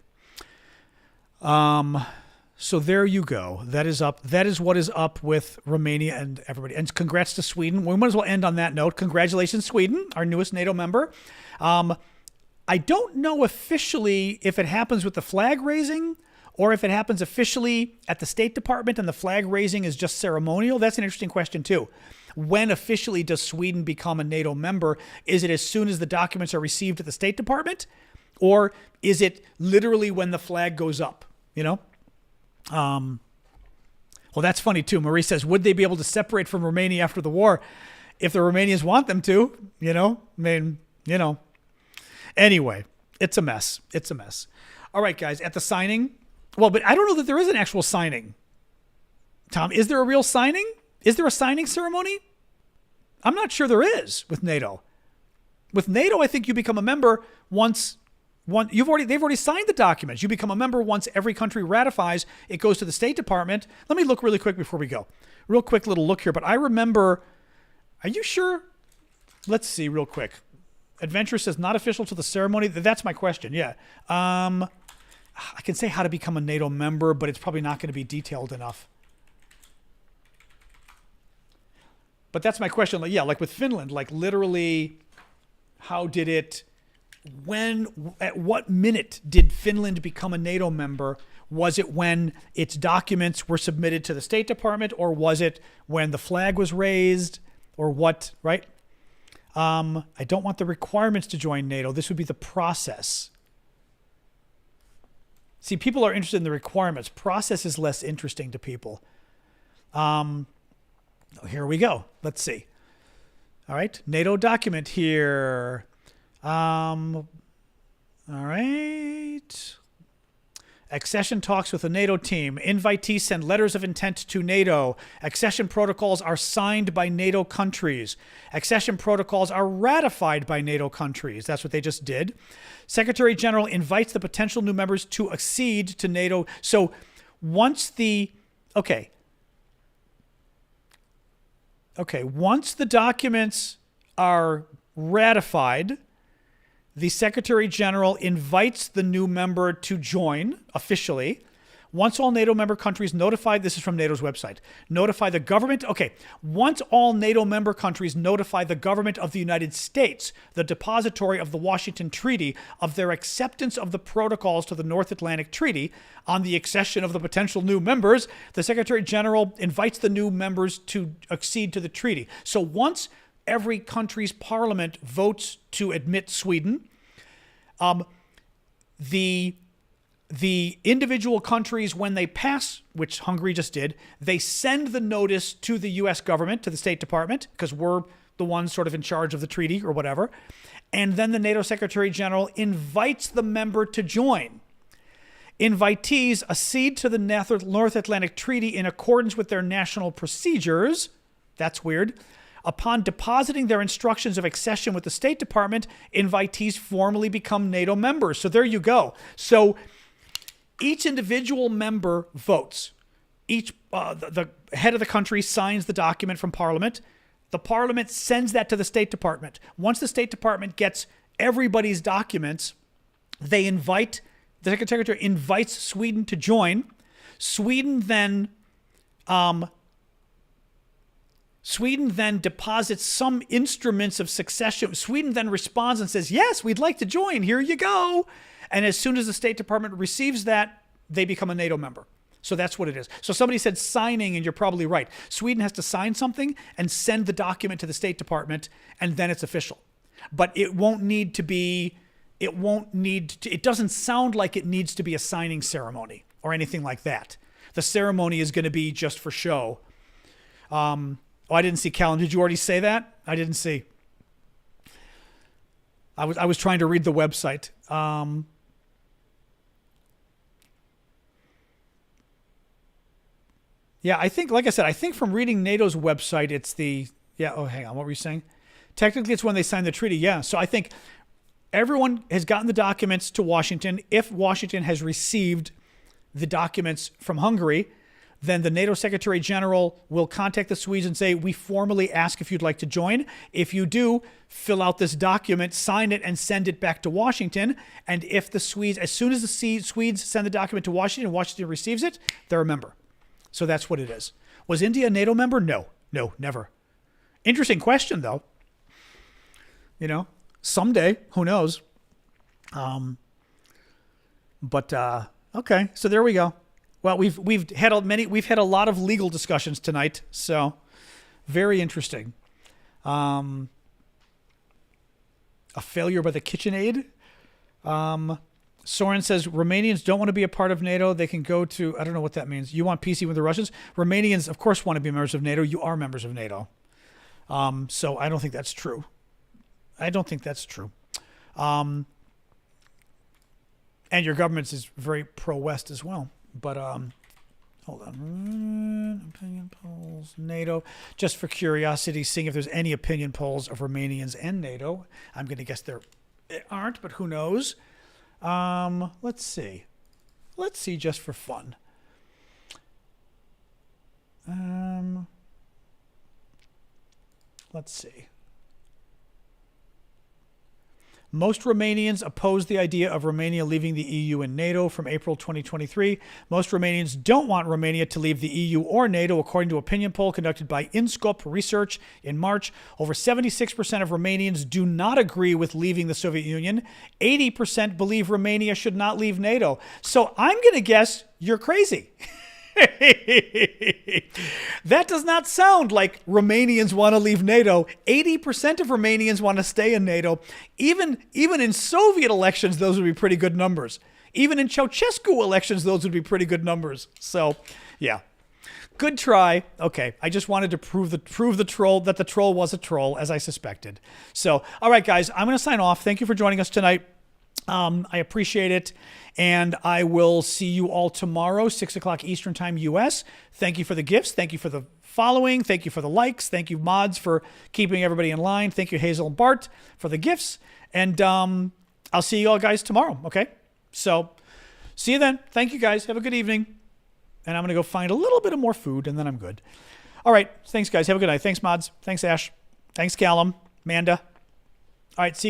So there you go. That is up. That is what is up with Romania and everybody. And congrats to Sweden. We might as well end on that note. Congratulations, Sweden, our newest NATO member. I don't know officially if it happens with the flag raising or if it happens officially at the State Department and the flag raising is just ceremonial. That's an interesting question too. When officially does Sweden become a NATO member? Is it as soon as the documents are received at the State Department? Or is it literally when the flag goes up? Well, that's funny too. Marie says, would they be able to separate from Romania after the war? If the Romanians want them to, Anyway, it's a mess. It's a mess. All right, guys, at the signing. Well, but I don't know that there is an actual signing. Tom, is there a real signing? Is there a signing ceremony? I'm not sure there is with NATO. With NATO, I think you become a member once they've already signed the documents. You become a member once every country ratifies. It goes to the State Department. Let me look really quick before we go. Real quick little look here. But I remember, are you sure? Let's see real quick. Adventure says not official to the ceremony. That's my question. Yeah. I can say how to become a NATO member, but it's probably not going to be detailed enough. But that's my question. Like with Finland, like literally, how did it, at what minute did Finland become a NATO member? Was it when its documents were submitted to the State Department, or was it when the flag was raised, or what, right? I don't want the requirements to join NATO. This would be the process. See, people are interested in the requirements. Process is less interesting to people. Here we go. Let's see. All right. NATO document here. All right. Accession talks with the NATO team. Invitees send letters of intent to NATO. Accession protocols are signed by NATO countries. Accession protocols are ratified by NATO countries. That's what they just did. Secretary General invites the potential new members to accede to NATO. So once the documents are ratified, the Secretary General invites the new member to join officially. Once all NATO member countries notify, this is from NATO's website, notify the government, once all NATO member countries notify the government of the United States, the depository of the Washington Treaty, of their acceptance of the protocols to the North Atlantic Treaty on the accession of the potential new members, the Secretary General invites the new members to accede to the treaty. So once every country's parliament votes to admit Sweden, the individual countries, when they pass, which Hungary just did, they send the notice to the U.S. government, to the State Department, because we're the ones sort of in charge of the treaty or whatever. And then the NATO Secretary General invites the member to join. Invitees accede to the North Atlantic Treaty in accordance with their national procedures. That's weird. Upon depositing their instructions of accession with the State Department, invitees formally become NATO members. So there you go. So each individual member votes. The head of the country signs the document from Parliament. The Parliament sends that to the State Department. Once the State Department gets everybody's documents, the Secretary invites Sweden to join. Sweden then deposits some instruments of succession. Sweden then responds and says, yes, we'd like to join. Here you go. And as soon as the State Department receives that, they become a NATO member. So that's what it is. So somebody said signing, and you're probably right. Sweden has to sign something and send the document to the State Department, and then it's official. But it won't need to be, it doesn't sound like it needs to be a signing ceremony or anything like that. The ceremony is going to be just for show. Oh, I didn't see Callum. Did you already say that? I didn't see. I was trying to read the website. Yeah, I think, like I said, I think from reading NATO's website, it's hang on, what were you saying? Technically, it's when they sign the treaty, yeah. So I think everyone has gotten the documents to Washington. If Washington has received the documents from Hungary, then the NATO Secretary General will contact the Swedes and say, we formally ask if you'd like to join. If you do, fill out this document, sign it, and send it back to Washington. And if the Swedes, as soon as the Swedes send the document to Washington and Washington receives it, they're a member. So that's what it is. Was India a NATO member? No, never. Interesting question, though. Someday, who knows? Okay, so there we go. Well, we've had a lot of legal discussions tonight, so very interesting. A failure by the KitchenAid. Soren says Romanians don't want to be a part of NATO. They can go to, I don't know what that means. You want PC with the Russians? Romanians, of course, want to be members of NATO. You are members of NATO. So I don't think that's true. And your government is very pro-West as well. But hold on. Opinion polls, NATO. Just for curiosity, seeing if there's any opinion polls of Romanians and NATO. I'm going to guess there aren't, but who knows? Let's see. Just for fun. Let's see. Most Romanians oppose the idea of Romania leaving the EU and NATO from April 2023. Most Romanians don't want Romania to leave the EU or NATO, according to an opinion poll conducted by InScope Research in March. Over 76% of Romanians do not agree with leaving the Soviet Union. 80% believe Romania should not leave NATO. So I'm going to guess you're crazy. That does not sound like Romanians want to leave NATO. 80% of Romanians want to stay in NATO. Even in Soviet elections, those would be pretty good numbers. Even in Ceausescu elections, those would be pretty good numbers. So, yeah. Good try. Okay, I just wanted to prove the troll that the troll was a troll, as I suspected. So, all right, guys, I'm going to sign off. Thank you for joining us tonight. I appreciate it. And I will see you all tomorrow, 6 o'clock Eastern Time, U.S. Thank you for the gifts. Thank you for the following. Thank you for the likes. Thank you, mods, for keeping everybody in line. Thank you, Hazel and Bart, for the gifts. And I'll see you all guys tomorrow, okay? So see you then. Thank you, guys. Have a good evening. And I'm going to go find a little bit of more food, and then I'm good. All right. Thanks, guys. Have a good night. Thanks, mods. Thanks, Ash. Thanks, Callum. Manda. All right. See you guys.